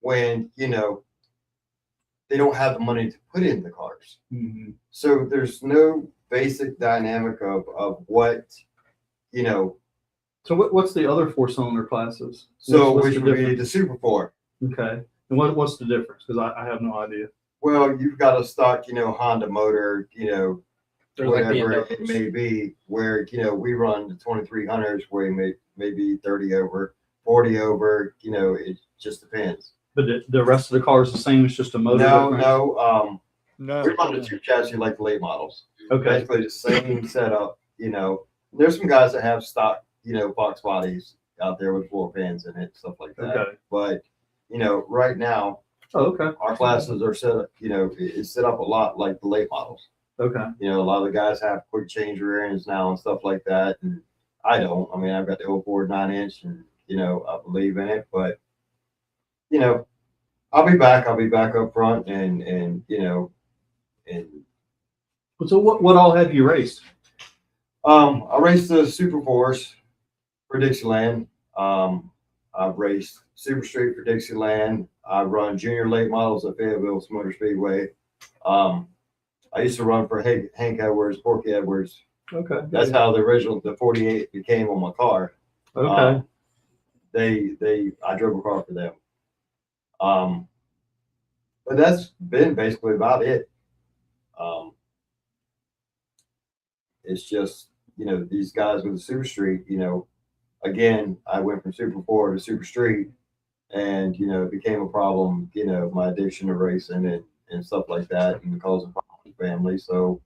F: when they don't have the money to put in the cars.
A: Mm-hmm.
F: So there's no basic dynamic of what
A: So what's the other 4-cylinder classes?
F: So
A: What's
F: which
A: the
F: would be
A: difference?
F: the Super 4.
A: Okay. And what's the difference? Because I have no idea.
F: Well, you've got a stock, Honda motor,
B: they're like
F: whatever it
B: BMWs.
F: may be, where we run the 2300s where you maybe 30 over, 40 over, it just depends.
A: But the rest of the car is the same. It's just a motor. difference?
F: No,
C: No.
F: we run the tube chassis like the late models.
A: Okay.
F: Basically the same setup, There's some guys that have stock, box bodies out there with floor fans in it, stuff like that.
A: Okay.
F: But, right now,
A: Oh, okay.
F: our classes are set up, it's set up a lot like the late models.
A: Okay.
F: A lot of the guys have quick change rear ends now and stuff like that. And I don't. I mean, I've got the old Ford 9-inch, and, I believe in it. But, I'll be back. I'll be back up front, and
A: So what all have you raced?
F: I raced the Super 4s for Dixieland. I've raced Super Street for Dixieland. I've run junior late models at Fayetteville Motor Speedway. I used to run for Hank Edwards, Porky Edwards.
A: Okay.
F: That's how the 48 became on my car.
A: Okay.
F: I drove a car for them. But that's been basically about it. It's just, these guys with the Super Street, again, I went from Super 4 to Super Street, and, it became a problem, my addiction to racing and stuff like that, and causing problems with family. So,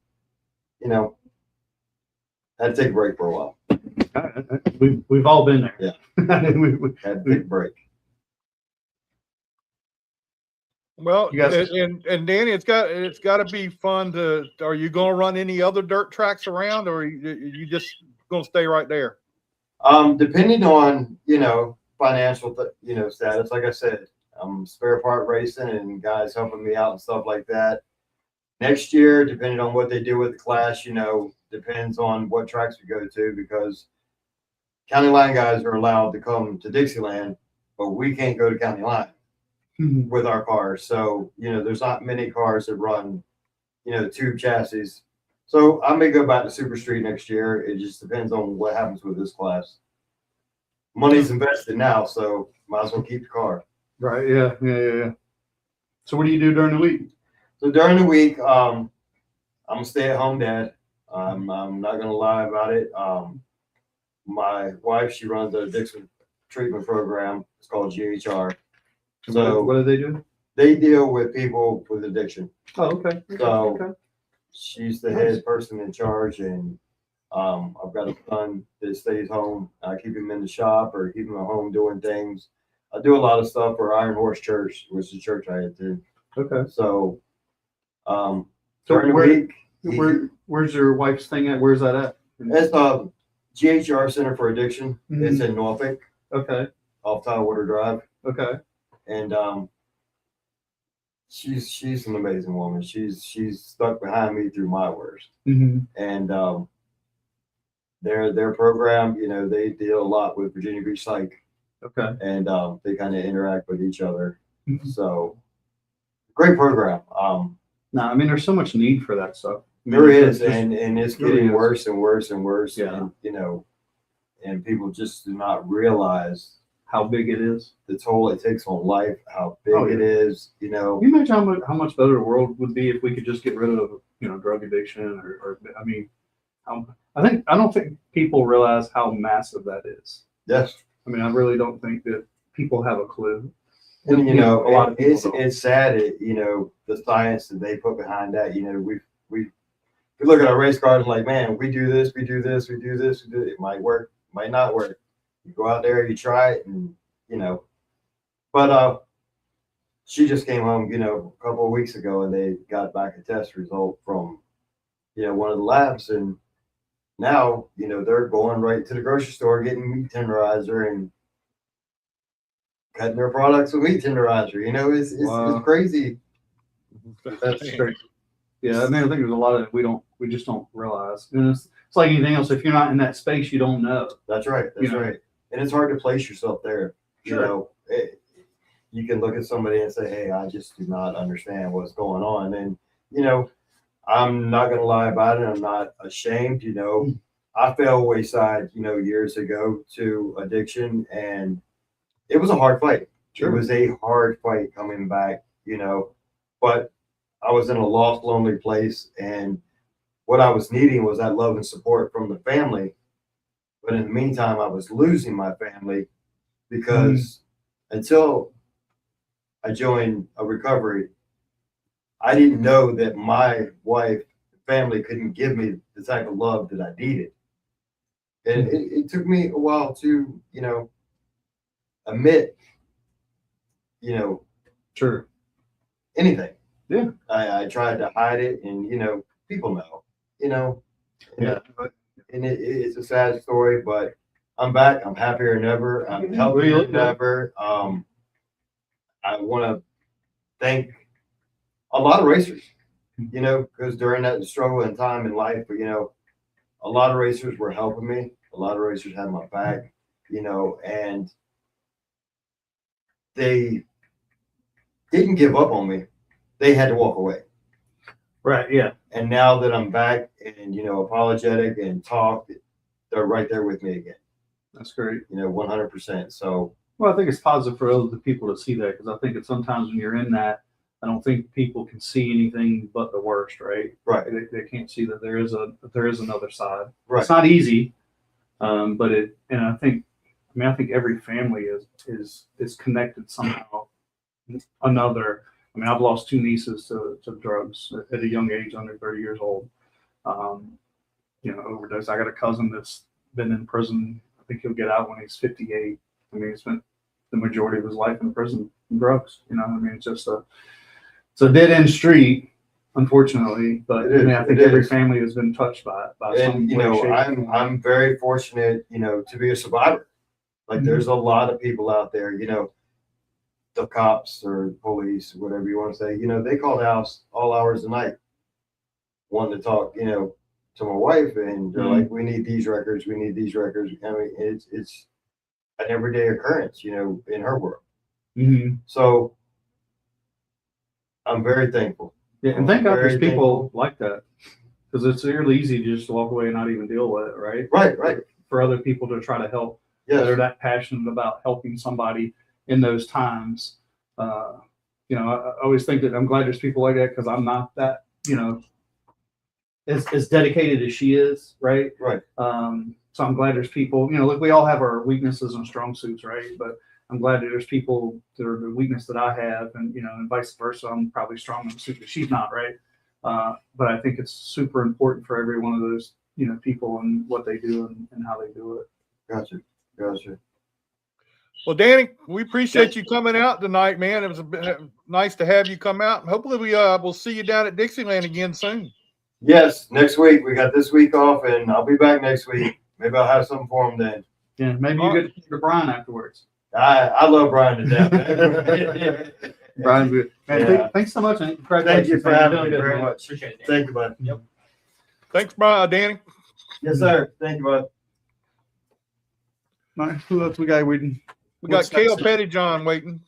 F: I had to take a break for a while.
A: We've all been there.
F: Yeah.
A: We-
F: Had to take a break.
C: Well,
A: You guys-
C: and Danny, it's got to be fun to. Are you going to run any other dirt tracks around, or are you just going to stay right there?
F: Depending on, financial, status, like I said, I'm spare part racing and guys helping me out and stuff like that. Next year, depending on what they do with the class, depends on what tracks we go to, because county line guys are allowed to come to Dixieland, but we can't go to county line with our cars. So, there's not many cars that run, tube chassis. So I may go back to Super Street next year. It just depends on what happens with this class. Money's invested now, so might as well keep the car.
A: Right. Yeah. So what do you do during the week?
F: So during the week, I'm a stay-at-home dad. I'm not gonna lie about it. My wife, she runs a addiction treatment program. It's called GHR. So
A: what do they do?
F: they deal with people with addiction.
A: Oh, okay.
F: So
A: Okay.
F: she's the head person in charge, and I've got a son that stays home. I keep him in the shop or keep him at home doing things. I do a lot of stuff for Iron Horse Church, which is the church I attend.
A: Okay.
F: So
A: So
F: during the week,
A: where's your wife's thing at? Where's that at?
F: it's GHR Center for Addiction.
A: Mhm.
F: It's in Norfolk,
A: Okay.
F: off Tidewater Drive,
A: Okay.
F: and she's an amazing woman. She's stuck behind me through my worst,
A: Mm-hmm.
F: and their program, they deal a lot with Virginia Beach Psych,
A: Okay.
F: and they kind of interact with each other.
A: Mhm.
F: So great program.
A: No, I mean, there's so much need for that stuff. I mean,
F: There
A: it's
F: is,
A: just-
F: and it's
A: really
F: getting
A: is.
F: worse and worse and worse.
A: Yeah.
F: And and people just do not realize
A: how big it is.
F: the toll it takes on life, how big
A: Oh,
F: it
A: yeah.
F: is, you know.
A: Can you imagine how much better the world would be if we could just get rid of, drug addiction or I mean, I don't think people realize how massive that is.
F: Yes.
A: I mean, I really don't think that people have a clue.
F: And, you know,
A: a lot of people don't.
F: it's sad, you know, the science that they put behind that. You know, we look at our race cars like, man, we do this, we do this, we do this, we do it. It might work, might not work. You go out there, you try it, and you know. But she just came home, you know, a couple of weeks ago, and they got back a test result from, you know, one of the labs, and now, you know, they're going right to the grocery store getting meat tenderizer and cutting their products with meat tenderizer. You know, it's crazy.
A: That's straight. Yeah, I mean, I think there's a lot of we just don't realize. And it's like anything else. If you're not in that space, you don't know.
F: That's right. That's right. And it's hard to place yourself there.
A: Sure.
F: You know, you can look at somebody and say, hey, I just do not understand what's going on. And, you know, I'm not going to lie about it. I'm not ashamed. You know, I fell wayside, you know, years ago to addiction, and it was a hard fight. Sure. It was a hard fight coming back, you know, but I was in a lost, lonely place, and what I was needing was that love and support from the family. But in the meantime, I was losing my family because until I joined a recovery, I didn't know that my wife and family couldn't give me the type of love that I needed. And it took me a while to, you know, admit, you know,
A: sure,
F: anything.
A: Yeah.
F: I tried to hide it, and, you know, people know, you know.
A: Yeah.
F: And it's a sad story, but I'm back. I'm happier than ever. I'm healthier than ever. I want to thank a lot of racers, you know, because during that struggle and time in life, you know, a lot of racers were helping me. A lot of racers had my back, you know, and they didn't give up on me. They had to walk away.
A: Right. Yeah.
F: And now that I'm back and, you know, apologetic and talk, they're right there with me again.
A: That's great.
F: You know, 100%. So,
A: well, I think it's positive for other people to see that, because I think that sometimes when you're in that, I don't think people can see anything but the worst, right?
F: Right.
A: They can't see that there is another side.
F: Right.
A: It's not easy, but I think every family is connected somehow. Another. I mean, I've lost 2 nieces to drugs at a young age, under 30 years old. You know, overdose. I got a cousin that's been in prison. I think he'll get out when he's 58. I mean, he spent the majority of his life in prison from drugs. You know, I mean, it's a dead end street, unfortunately. But I mean, I think every family has been touched by it.
F: And you know, I'm very fortunate, you know, to be a survivor. Like, there's a lot of people out there, you know, the cops or police, whatever you want to say, you know, they call the house all hours of the night, wanting to talk, you know, to my wife, and they're like, we need these records, we need these records. I mean, it's an everyday occurrence, you know, in her world. So I'm very thankful.
A: Yeah, and thank God there's people like that, because it's really easy to just walk away and not even deal with it, right?
F: Right.
A: For other people to try to help, that are that passionate about helping somebody in those times. You know, I always think that I'm glad there's people like that, because I'm not that, you know, as dedicated as she is, right?
F: Right.
A: So I'm glad there's people, you know, look, we all have our weaknesses and strong suits, right? But I'm glad that there's people that are the weakness that I have, and, you know, and vice versa. I'm probably strong in the suit that she's not, right? But I think it's super important for every one of those, you know, people and what they do and how they do it.
F: Gotcha.
C: Well, Danny, we appreciate you coming out tonight, man. It was nice to have you come out. Hopefully we will see you down at Dixieland again soon.
F: Yes, next week. We got this week off, and I'll be back next week. Maybe I'll have something for him then.
A: Yeah, maybe you get to Brian afterwards.
F: I love Brian to death.
A: Brian's good. Man, thanks so much.
F: Thank you for having me very much.
B: Appreciate it.
F: Thank you, bud.
B: Yep.
C: Thanks, Brian, Danny.
F: Yes, sir. Thank you, bud.
A: All right, who else we got waiting?
C: We got CALE Pettyjohn waiting.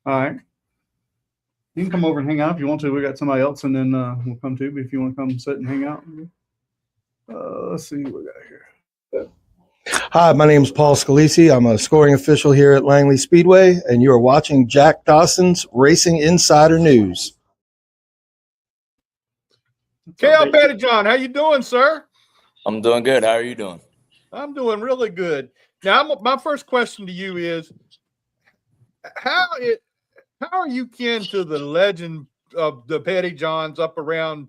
A: All right. You can come over and hang out if you want to. We got somebody else, and then we'll come too. But if you want to come sit and hang out, let's see what we got here.
G: Hi, my name is Paul Scalisi. I'm a scoring official here at Langley Speedway, and you are watching Jack Dodson'S Racing Insider News.
C: CALE Pettyjohn, how you doing, sir?
H: I'm doing good. How are you doing?
C: I'm doing really good. Now, my first question to you is, how are you kin to the legend of the Pettyjohns up around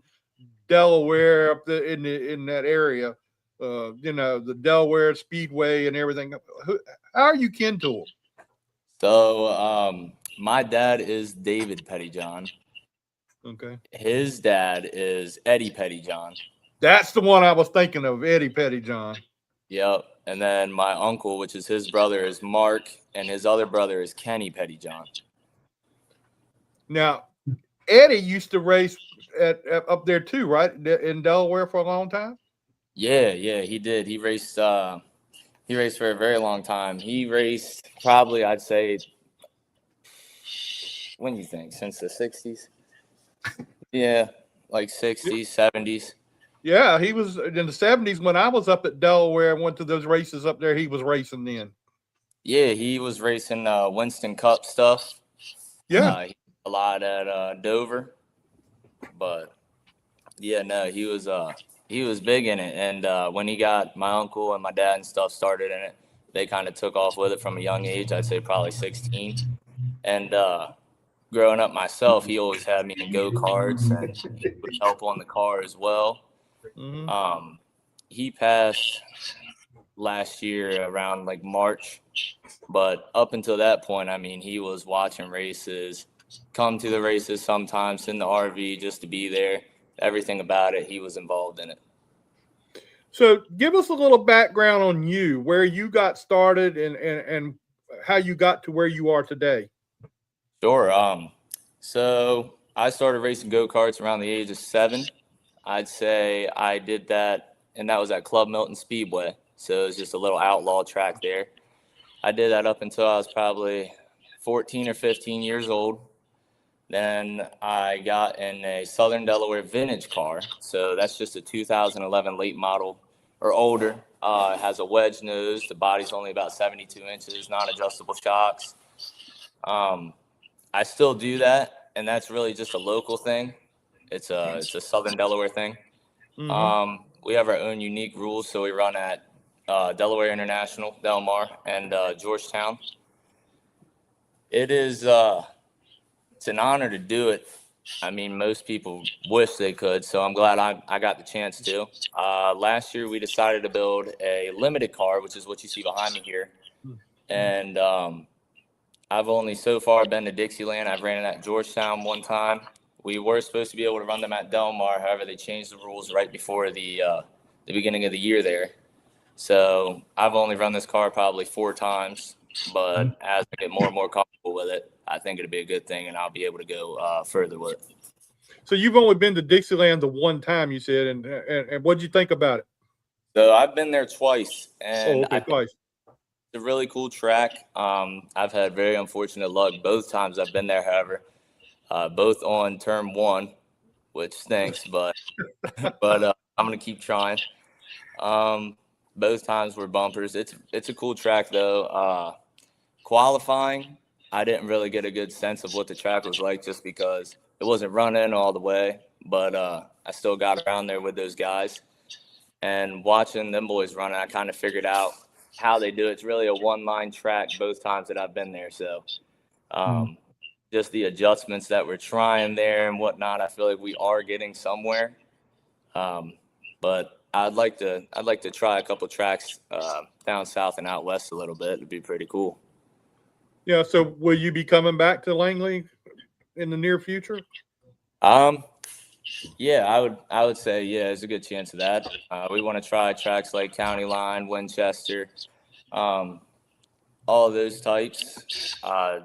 C: Delaware, up in that area? The Delaware Speedway and everything. How are you kin to them?
H: So, my dad is David Pettyjohn.
C: Okay.
H: His dad is Eddie Pettyjohn.
C: That's the one I was thinking of, Eddie Pettyjohn.
H: Yep. And then my uncle, which is his brother, is Mark, and his other brother is Kenny Pettyjohn.
C: Now, Eddie used to race up there too, right? In Delaware for a long time?
H: Yeah, he did. He raced for a very long time. He raced probably, I'd say, when do you think? Since the 60s? Yeah, like 60s, 70s.
C: Yeah, he was in the 70s when I was up at Delaware and went to those races up there. He was racing then.
H: Yeah, he was racing Winston Cup stuff.
C: Yeah.
H: A lot at Dover. But yeah, no, he was big in it. And when he got my uncle and my dad and stuff started in it, they kind of took off with it from a young age. I'd say probably 16. And growing up myself, he always had me in go-karts and he would help on the car as well.
C: Mm-hmm.
H: He passed last year around like March, but up until that point, I mean, he was watching races, come to the races sometimes in the RV just to be there. Everything about it, he was involved in it.
C: So give us a little background on you, where you got started and how you got to where you are today.
H: Sure. So I started racing go-karts around the age of 7. I'd say I did that, and that was at Club Milton Speedway. So it was just a little outlaw track there. I did that up until I was probably 14 or 15 years old. Then I got in a Southern Delaware vintage car. So that's just a 2011 late model or older. It has a wedge nose. The body's only about 72 inches, non-adjustable shocks. I still do that, and that's really just a local thing. It's a Southern Delaware thing.
C: Mm-hmm.
H: We have our own unique rules, so we run at Delaware International, Del Mar, and Georgetown. It's an honor to do it. I mean, most people wish they could, so I'm glad I got the chance to. Last year, we decided to build a limited car, which is what you see behind me here. And I've only so far been to Dixieland. I've ran it at Georgetown one time. We were supposed to be able to run them at Del Mar. However, they changed the rules right before the beginning of the year there. So I've only run this car probably 4 times. But as I get more and more comfortable with it, I think it'll be a good thing, and I'll be able to go further with it.
C: So you've only been to Dixieland the one time, you said, and what did you think about it?
H: So I've been there twice, and
C: Twice.
H: It's a really cool track. I've had very unfortunate luck both times I've been there, however. Both on turn 1, which stinks, but I'm gonna keep trying. Both times were bumpers. It's a cool track though. Qualifying, I didn't really get a good sense of what the track was like just because it wasn't running all the way, but I still got around there with those guys. And watching them boys run, I kind of figured out how they do it. It's really a one-line track both times that I've been there. So just the adjustments that we're trying there and whatnot, I feel like we are getting somewhere. But I'd like to try a couple tracks down south and out west a little bit. It'd be pretty cool.
C: Yeah. So will you be coming back to Langley in the near future?
H: Yeah, I would say, yeah, there's a good chance of that. We want to try tracks like County Line, Winchester, all of those types.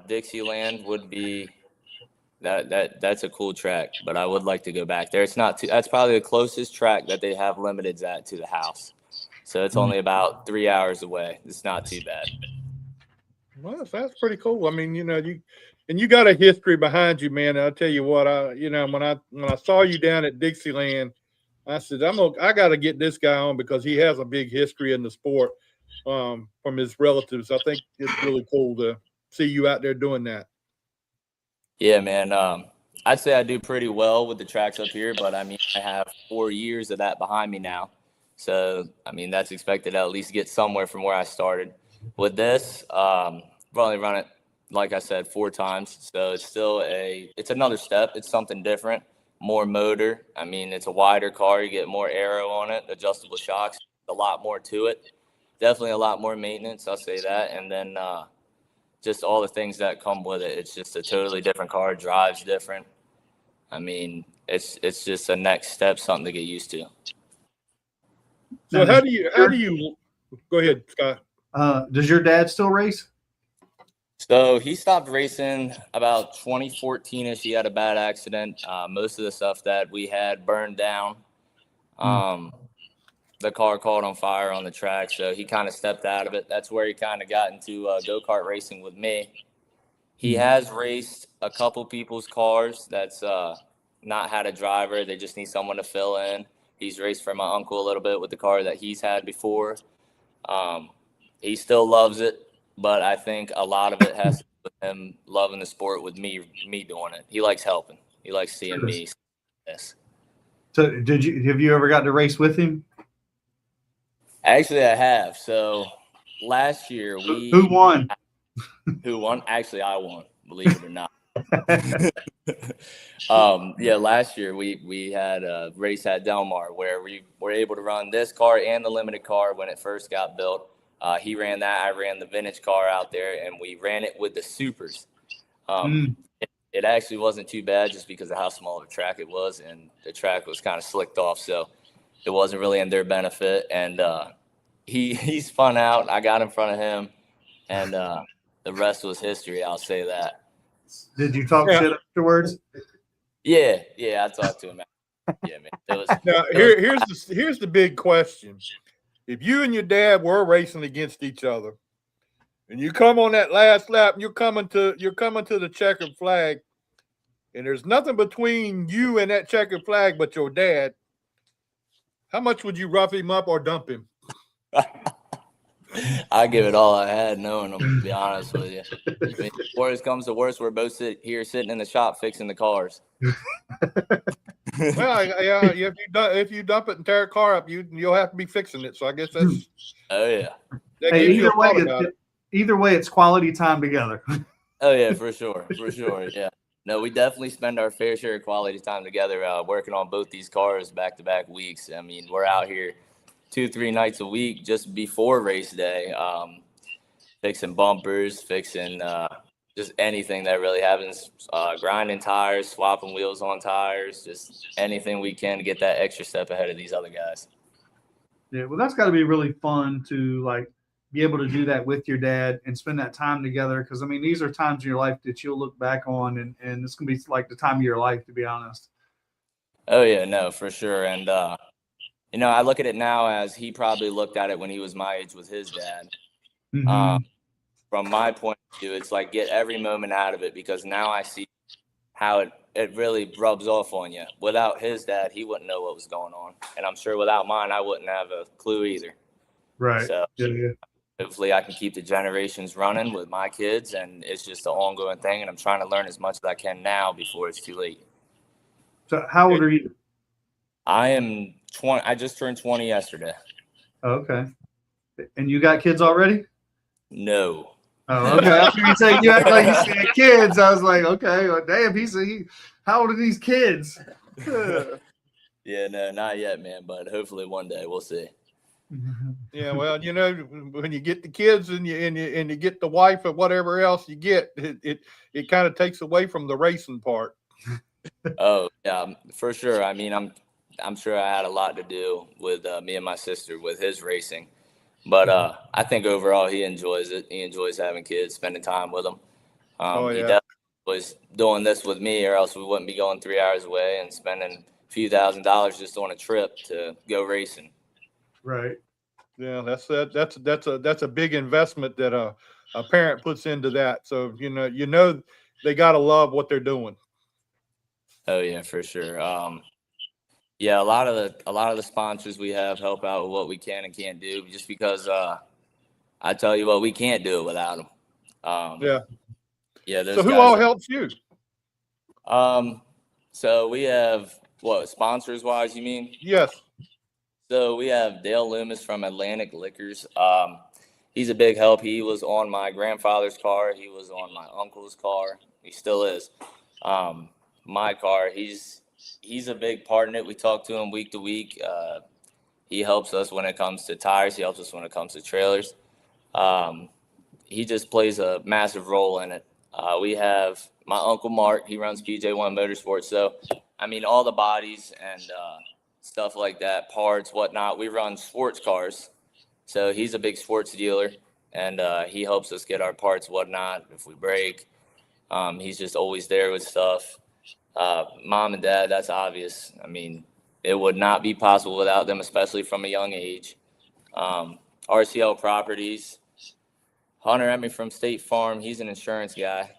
H: Dixieland would be that's a cool track, but I would like to go back there. It's not that's probably the closest track that they have limiteds at to the house. So it's only about 3 hours away. It's not too bad.
C: Well, that's pretty cool. I mean, you got a history behind you, man. I'll tell you what, when I saw you down at Dixieland, I said, I got to get this guy on because he has a big history in the sport. from his relatives. I think it's really cool to see you out there doing that.
H: Yeah, man. I'd say I do pretty well with the tracks up here, but I mean, I have 4 years of that behind me now. So, I mean, that's expected to at least get somewhere from where I started. With this, I've only run it, like I said, 4 times. So it's still it's another step. It's something different, more motor. I mean, it's a wider car. You get more aero on it, adjustable shocks, a lot more to it. Definitely a lot more maintenance. I'll say that. And then, just all the things that come with it. It's just a totally different car, drives different. I mean, it's just a next step, something to get used to.
C: So how do you go ahead, Scott?
A: Does your dad still race?
H: So he stopped racing about 2014-ish. He had a bad accident. Most of the stuff that we had burned down. The car caught on fire on the track, so he kind of stepped out of it. That's where he kind of got into go-kart racing with me. He has raced a couple people's cars that's not had a driver. They just need someone to fill in. He's raced for my uncle a little bit with the car that he's had before. He still loves it, but I think a lot of it has to do with him loving the sport with me doing it. He likes helping. He likes seeing me. Yes.
A: So have you ever got to race with him?
H: Actually, I have. So last year
A: Who won?
H: Who won? Actually, I won, believe it or not. Yeah, last year we had a race at Del Mar where we were able to run this car and the limited car when it first got built. He ran that. I ran the vintage car out there, and we ran it with the supers. It actually wasn't too bad just because of how small of a track it was, and the track was kind of slicked off, so it wasn't really in their benefit. And he spun out. I got in front of him, and the rest was history. I'll say that.
A: Did you talk shit afterwards?
H: Yeah, I talked to him. Yeah, man.
C: Now here's the big question: if you and your dad were racing against each other, and you come on that last lap, and you're coming to the checkered flag, and there's nothing between you and that checkered flag but your dad, how much would you rough him up or dump him?
H: I give it all I had, knowing him, to be honest with you. I mean, worst comes to worst, we're both here sitting in the shop fixing the cars.
C: Well, yeah, if you dump it and tear a car up, you'll have to be fixing it. So I guess that's.
H: Oh yeah.
A: Hey, either way, it's quality time together.
H: Oh yeah, for sure, yeah. No, we definitely spend our fair share of quality time together, working on both these cars back-to-back weeks. I mean, we're out here 2-3 nights a week just before race day, fixing bumpers, fixing just anything that really happens, grinding tires, swapping wheels on tires, just anything we can to get that extra step ahead of these other guys.
A: Yeah, well, that's got to be really fun to like be able to do that with your dad and spend that time together. Because I mean, these are times in your life that you'll look back on, and it's gonna be like the time of your life, to be honest.
H: Oh yeah, no, for sure. And you know, I look at it now as he probably looked at it when he was my age with his dad. From my point of view, it's like get every moment out of it, because now I see how it really rubs off on you. Without his dad, he wouldn't know what was going on. And I'm sure without mine, I wouldn't have a clue either.
A: Right.
H: So
A: yeah.
H: Hopefully I can keep the generations running with my kids, and it's just an ongoing thing. And I'm trying to learn as much as I can now before it's too late.
A: So how old are you?
H: I am 20. I just turned 20 yesterday.
A: Okay. And you got kids already?
H: No.
A: Oh, okay. After you say you act like you said kids, I was like, okay, well, damn, how old are these kids?
H: Yeah, no, not yet, man. But hopefully one day we'll see.
C: Yeah, well, you know, when you get the kids and you get the wife or whatever else you get, it kind of takes away from the racing part.
H: Oh yeah, for sure. I mean, I'm sure I had a lot to do with me and my sister with his racing. But I think overall he enjoys it. He enjoys having kids, spending time with them. He definitely was doing this with me, or else we wouldn't be going 3 hours away and spending a few $1,000s just on a trip to go racing.
A: Right.
C: Yeah, that's a big investment that a parent puts into that. So you know they gotta love what they're doing.
H: Oh yeah, for sure. Yeah, a lot of the sponsors we have help out with what we can and can't do, just because I tell you what, we can't do it without him.
C: Yeah.
H: Yeah. Those
C: So who
H: guys
C: all
H: are-
C: helps you?
H: So we have what, sponsors wise, you mean?
C: Yes.
H: So we have Dale Loomis from Atlantic Liquors. He's a big help. He was on my grandfather's car. He was on my uncle's car. He still is. My car. He's a big part in it. We talk to him week to week. He helps us when it comes to tires. He helps us when it comes to trailers. He just plays a massive role in it. We have my uncle Mark. He runs PJ1 Motorsports. So, I mean, all the bodies and stuff like that, parts, whatnot. We run sports cars. So he's a big sports dealer, and he helps us get our parts, whatnot, if we break. He's just always there with stuff. Mom and dad, that's obvious. I mean, it would not be possible without them, especially from a young age. RCL Properties, Hunter Emmy from State Farm, he's an insurance guy.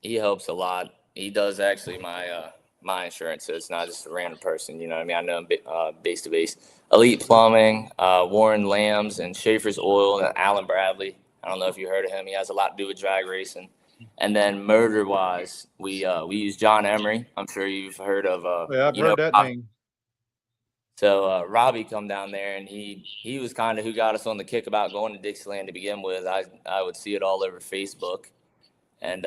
H: He helps a lot. He does actually my insurance, so it's not just a random person. You know what I mean? I know him base to base. Elite Plumbing, Warren Lambs, and Schaefer's Oil, and Alan Bradley. I don't know if you heard of him. He has a lot to do with drag racing. And then murder-wise, we use John Emery. I'm sure you've heard of.
C: Yeah, I've heard that name.
H: So Robbie come down there, and he was kind of who got us on the kick about going to Dixieland to begin with. I would see it all over Facebook, and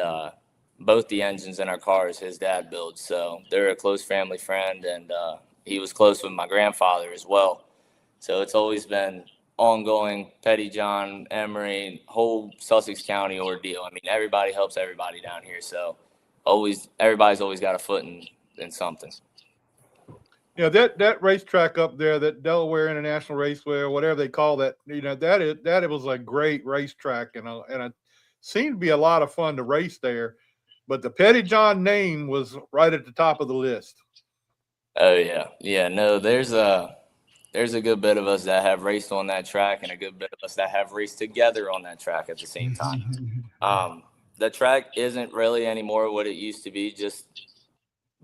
H: both the engines in our cars his dad builds. So they're a close family friend, and he was close with my grandfather as well. So it's always been ongoing Pettyjohn, Emery, whole Sussex County ordeal. I mean, everybody helps everybody down here. So everybody's always got a foot in something.
C: You know, that racetrack up there, that Delaware International Raceway, or whatever they call that, you know, that was a great racetrack, and it seemed to be a lot of fun to race there. But the Pettyjohn name was right at the top of the list.
H: Oh yeah. No, there's a good bit of us that have raced on that track, and a good bit of us that have raced together on that track at the same time. The track isn't really anymore what it used to be, just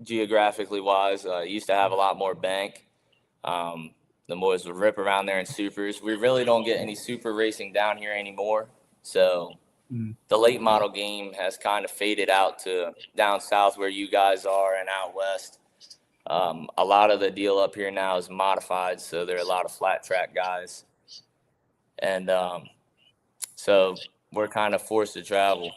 H: geographically wise. It used to have a lot more bank. The boys would rip around there in supers. We really don't get any super racing down here anymore. So the late model game has kind of faded out to down south where you guys are and out west. A lot of the deal up here now is modified, so there are a lot of flat track guys. And so we're kind of forced to travel.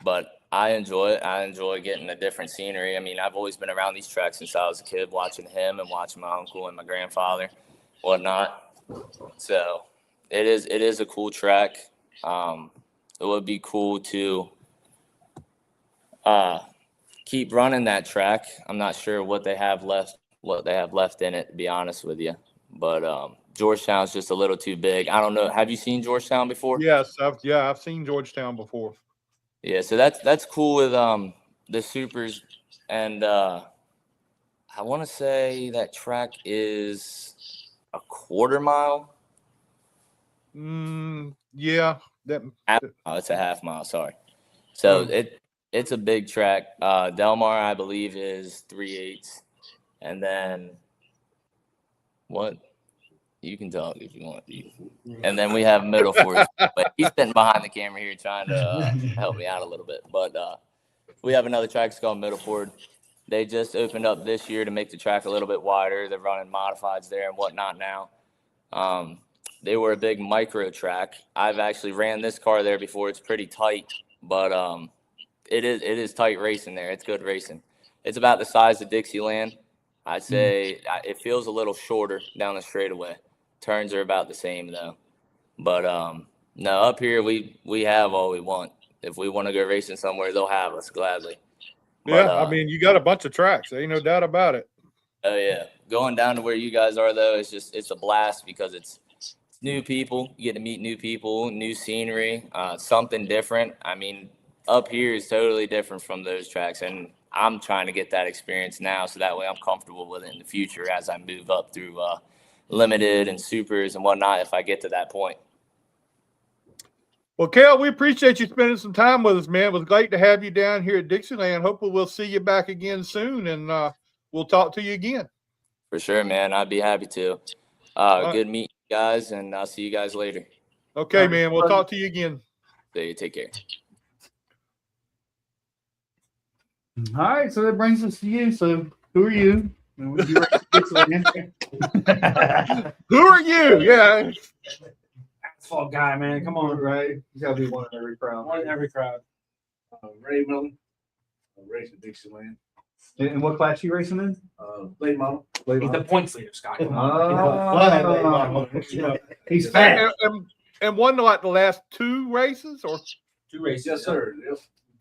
H: But I enjoy it. I enjoy getting a different scenery. I mean, I've always been around these tracks since I was a kid, watching him and watching my uncle and my grandfather, whatnot. So it is a cool track. It would be cool to keep running that track. I'm not sure what they have left in it, to be honest with you. But Georgetown's just a little too big. I don't know. Have you seen Georgetown before?
C: Yes, I've seen Georgetown before.
H: Yeah, so that's cool with the supers, and I want to say that track is a quarter mile.
C: Yeah,
H: It's a half mile. Sorry. So it's a big track. Del Mar, I believe, is 3/8, and then what? You can talk if you want. And then we have Middle Forest, but he's sitting behind the camera here trying to help me out a little bit. But we have another track. It's called Middle Ford. They just opened up this year to make the track a little bit wider. They're running modifieds there and whatnot now. They were a big micro track. I've actually ran this car there before. It's pretty tight, but it is tight racing there. It's good racing. It's about the size of Dixieland. I'd say it feels a little shorter down the straightaway. Turns are about the same though. But no, up here we have all we want. If we want to go racing somewhere, they'll have us gladly.
C: Yeah,
H: But,
C: I mean, you got a bunch of tracks. Ain't no doubt about it.
H: Oh yeah, going down to where you guys are though, it's a blast because it's new people. You get to meet new people, new scenery, something different. I mean, up here is totally different from those tracks, and I'm trying to get that experience now, so that way I'm comfortable with it in the future as I move up through limited and supers and whatnot. If I get to that point.
C: Well, Cale, we appreciate you spending some time with us, man. It was great to have you down here at Dixieland. Hopefully we'll see you back again soon, and we'll talk to you again.
H: For sure, man. I'd be happy to. Good meeting you guys, and I'll see you guys later.
C: Okay, man. We'll talk to you again.
H: So you take care.
A: All right, so that brings us to you. So who are you? And would you race Dixieland?
C: Who are you? Yeah.
B: Asphalt guy, man. Come on.
A: Right? You gotta be one in every crowd.
B: One in every crowd.
I: Ray Miller, racing Dixieland.
A: And what class you racing in?
I: Late model.
A: Late
B: He's the points leader, Scott. Come
A: Oh, he's fast.
C: And won like the last 2 races or
B: 2 races.
I: Yes, sir.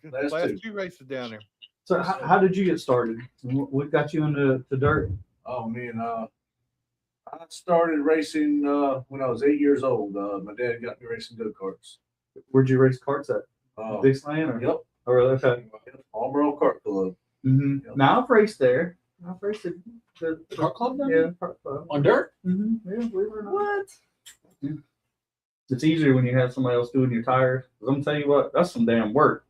I: Yep. Last
C: 2 races down there.
A: So how did you get started? What got you into the dirt?
I: Oh man, I started racing when I was 8 years old. My dad got me racing go-karts.
A: Where'd you race karts at? Dixieland? Or?
I: Yep.
A: Oh, really? Okay.
I: Auburn Kart Club.
A: Mm-hmm.
I: Yep.
A: Now I've raced there. I've raced at the
B: Kart club down
A: yeah, kart club.
B: On dirt?
A: Mm-hmm. Yeah, believe it or not. What? Yeah. It's easier when you have somebody else doing your tires. 'Cause I'm gonna tell you what, that's some damn work.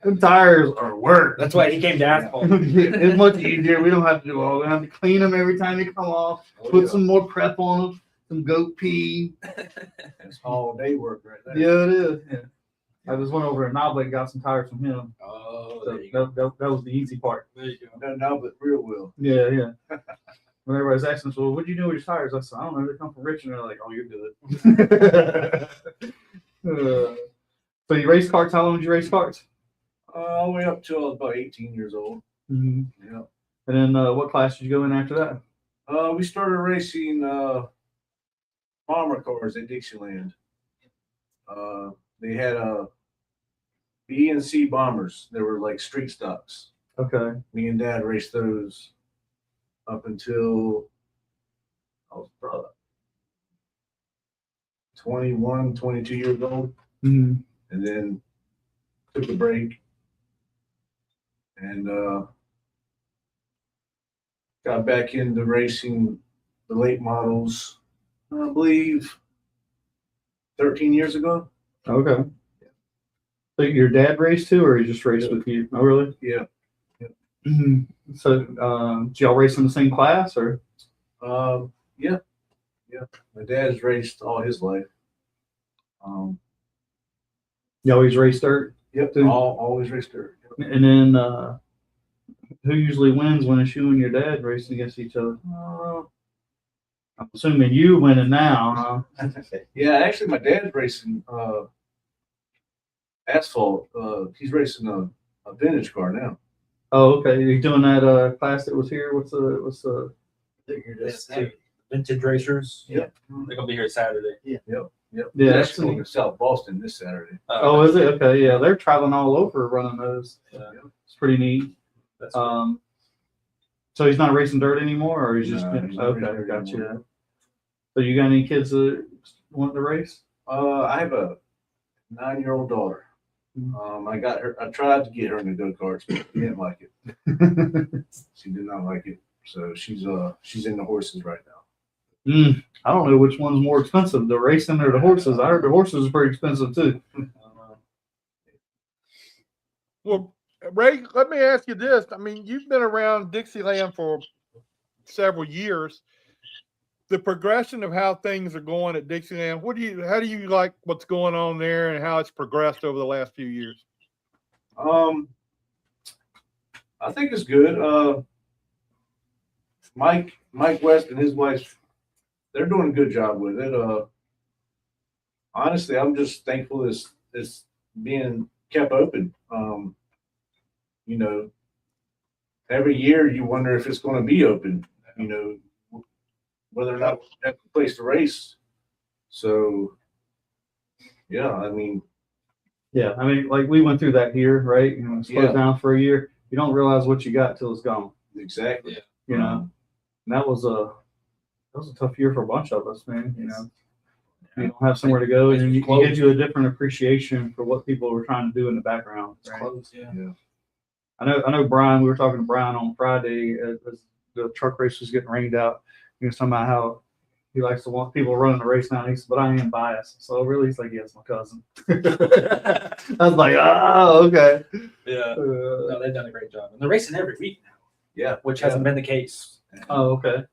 A: Them tires are work.
B: That's why he came to asphalt.
A: It's much easier. We don't have to do all. We don't have to clean them every time they come off. Put some more prep on them. Some goat pee.
I: That's all day work right there.
A: Yeah, it is. Yeah. I just went over to Noblet and got some tires from him.
B: Oh,
A: So
B: there you go.
A: that was the easy part.
B: There you go.
I: No, but real well.
A: Yeah, yeah. When everybody's asking us, well, what do you do with your tires? I said, I don't know. They come from Richmond. They're like, oh, you're good. So you race karts. How long did you race karts?
I: All the way up till I was about 18 years old.
A: Mm-hmm.
I: Yeah.
A: And then what class did you go in after that?
I: We started racing bomber cars at Dixieland. They had B and C bombers. They were like street stocks.
A: Okay.
I: Me and Dad raced those up until I was probably 21, 22 years old.
A: Mm-hmm.
I: And then took a break and got back into racing the late models, I believe 13 years ago.
A: Okay. So your dad raced too, or he just raced with you? Oh, really?
I: Yeah.
A: Mm-hmm. So did y'all race in the same class, or?
I: Yeah. My dad's raced all his life.
A: You always raced dirt?
I: Yep.
A: Too?
I: Always raced dirt. Yep.
A: And then who usually wins when it's you and your dad racing against each other? I'm assuming you winning now, huh?
I: Yeah, actually, my dad's racing asphalt. He's racing a vintage car now.
A: Oh, okay. You're doing that class that was here. What's the?
B: Vintage racers.
I: Yep.
B: They're gonna be here Saturday.
I: Yep.
A: Yeah,
I: He's
A: that's
I: actually going to South Boston this Saturday.
A: Oh, is it? Okay, yeah. They're traveling all over running those. It's pretty neat.
B: That's cool.
A: So he's not racing dirt anymore, or he's just
I: No, he's not racing
A: okay?
I: dirt
A: Gotcha.
I: anymore.
A: So you got any kids that want to race?
I: I have a 9-year-old daughter. I got her. I tried to get her into go-karts, but she didn't like it. She did not like it. So she's in the horses right now.
A: I don't know which one's more expensive, the racing or the horses. I heard the horses are pretty expensive too.
C: Well, Ray, let me ask you this. I mean, you've been around Dixieland for several years. The progression of how things are going at Dixieland, how do you like what's going on there and how it's progressed over the last few years?
I: I think it's good. Mike West and his wife, they're doing a good job with it. Honestly, I'm just thankful it's being kept open. You know, every year you wonder if it's going to be open, you know, whether or not we have a place to race. So, yeah, I mean,
A: like we went through that here, right? You know, it's closed
I: Yeah.
A: down for a year. You don't realize what you got till it's gone.
I: exactly.
A: You know, and that was a tough year for a bunch of us, man. You know, you don't have somewhere to go, and it gives you a different appreciation for what people were trying to do in the background.
B: It's
A: Right?
B: close, yeah.
A: I know Brian, we were talking to Brian on Friday as the truck race was getting rained out. He was talking about how he likes to want people running the race now. He said, but I am biased. So really, he's like, yes, my cousin. I was like, oh, okay.
B: Yeah. No, they've done a great job. And they're racing every week now,
I: Yeah.
B: which hasn't been the case.
A: Oh, okay.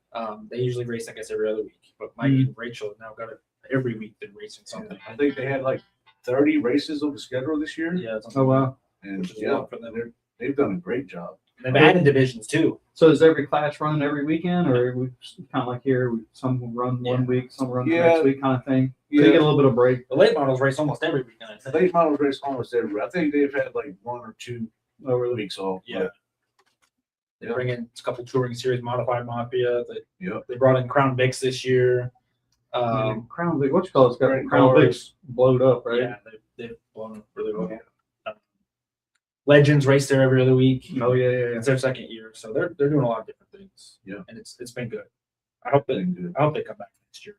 B: They usually race, I guess, every other week. But Mike and Rachel have now got a every week they're racing something.
I: I think they had like 30 races on the schedule this year.
B: Yeah,
A: Oh, wow.
I: And
B: which is a
I: yeah,
B: lot for them.
I: they've done a great job.
B: They've added divisions too.
A: So is every class run every weekend, or we kind of like here, some run one week, some run the next week, kind of thing? So you get a little bit of break.
B: The late models race almost every weekend. I
I: The
B: think.
I: late models race almost every. I think they've had like 1 or 2
A: Over the
I: weeks off.
B: Yeah.
I: but
B: They bring in a couple touring series, Modified Mafia.
I: Yep.
B: They brought in Crown Vics this year.
A: Crown Vic, what you call it? It's got
I: Great
A: Crown
I: cars.
A: Vic's blowed up, right?
B: Yeah, they've blown up really well. Legends race there every other week.
A: Oh yeah, yeah,
B: It's their second year, so they're doing a lot of different things.
I: Yeah.
B: And it's been good. I hope they come back next year.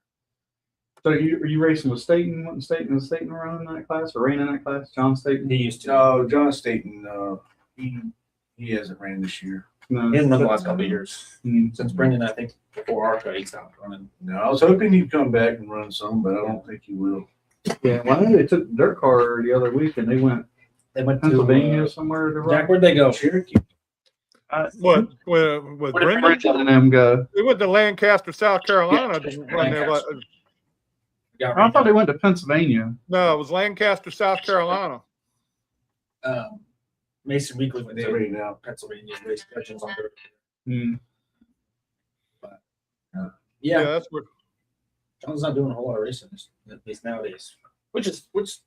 A: So are you racing with Staten? Wasn't Staten running that class or ran in that class? John Staten?
B: He used to.
I: No, John Staten, he hasn't ran this year.
A: No.
B: He hasn't run the last couple of years.
A: Mm.
B: Since Brendan, I think before Arca, he stopped running.
I: No, I was hoping he'd come back and run some, but I don't think he will.
A: Yeah, well, I know they took their car the other week and they went
B: They went
A: Pennsylvania
B: to
A: somewhere to
B: Jack,
A: run.
B: where'd they go?
I: Cherokee.
C: What with
B: Where did
C: Brendan?
A: Brendan and them go.
C: They went to Lancaster, South Carolina. To run their,
A: I thought they went to Pennsylvania.
C: no, it was Lancaster, South Carolina.
B: Mason Weekly went
I: They
B: to
I: ran out.
B: Pennsylvania and raced Legends on dirt.
A: Mm.
B: Yeah,
C: That's where.
B: John's not doing a whole lot of racing, at least nowadays. Which it was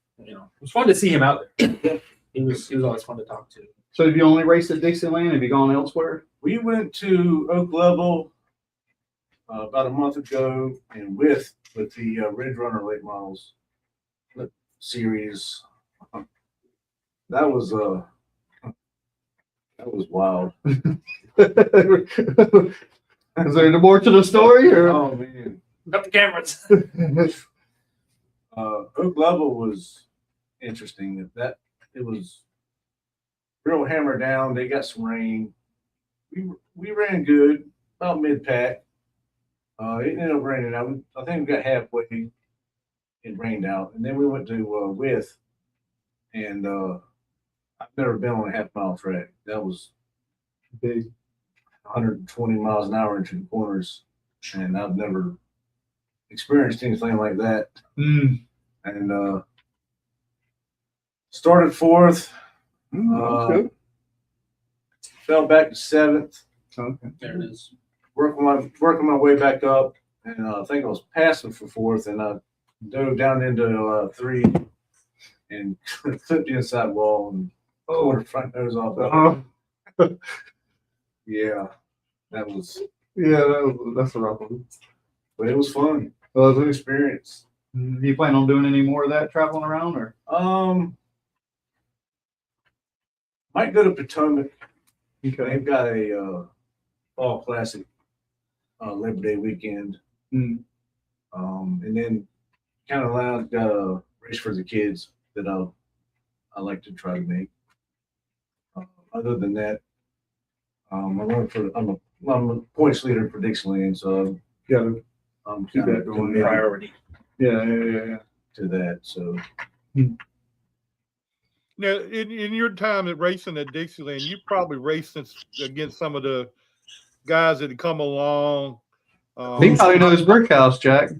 B: fun to see him out there. He was always fun to talk to.
A: So have you only raced at Dixieland? Have you gone elsewhere?
I: We went to Oak Level about a month ago, and with the Ridge Runner late models series, that was wild.
A: Is there more to the story? Or?
I: Oh man,
B: Got the cameras.
I: Oak Level was interesting. That it was real hammer down. They got some rain. We ran good, about mid pack. It ended up raining out. I think we got halfway. It rained out, and then we went to With, and I've never been on a half-mile track. That was
A: Big.
I: 120 miles an hour into the corners, and I've never experienced anything like that.
A: Mm.
I: And started fourth,
A: Good.
I: fell back to 7th,
A: Okay.
B: There it is.
I: working my way back up, and I think I was passing for 4th, and I dove down into 3 and flipped the inside wall and quarter front nose off of it. Yeah, that was,
A: That's a rough one.
I: but it was fun.
A: Well,
I: Good experience.
A: do you plan on doing any more of that traveling around, or?
I: Might go to Potomac.
A: Okay.
I: They've got a fall classic Labor Day weekend.
A: Mm.
I: And then kind of loud race for the kids that I like to try to make. Other than that, I'm a points leader for Dixieland, so
A: Yeah.
I: I'm
A: Keep
I: kind
A: that
I: of
A: going.
I: committed
B: Priority.
A: Yeah.
I: to that. So
C: Now, in your time at racing at Dixieland, you probably raced against some of the guys that had come along.
A: He probably knows Brickhouse, Jack.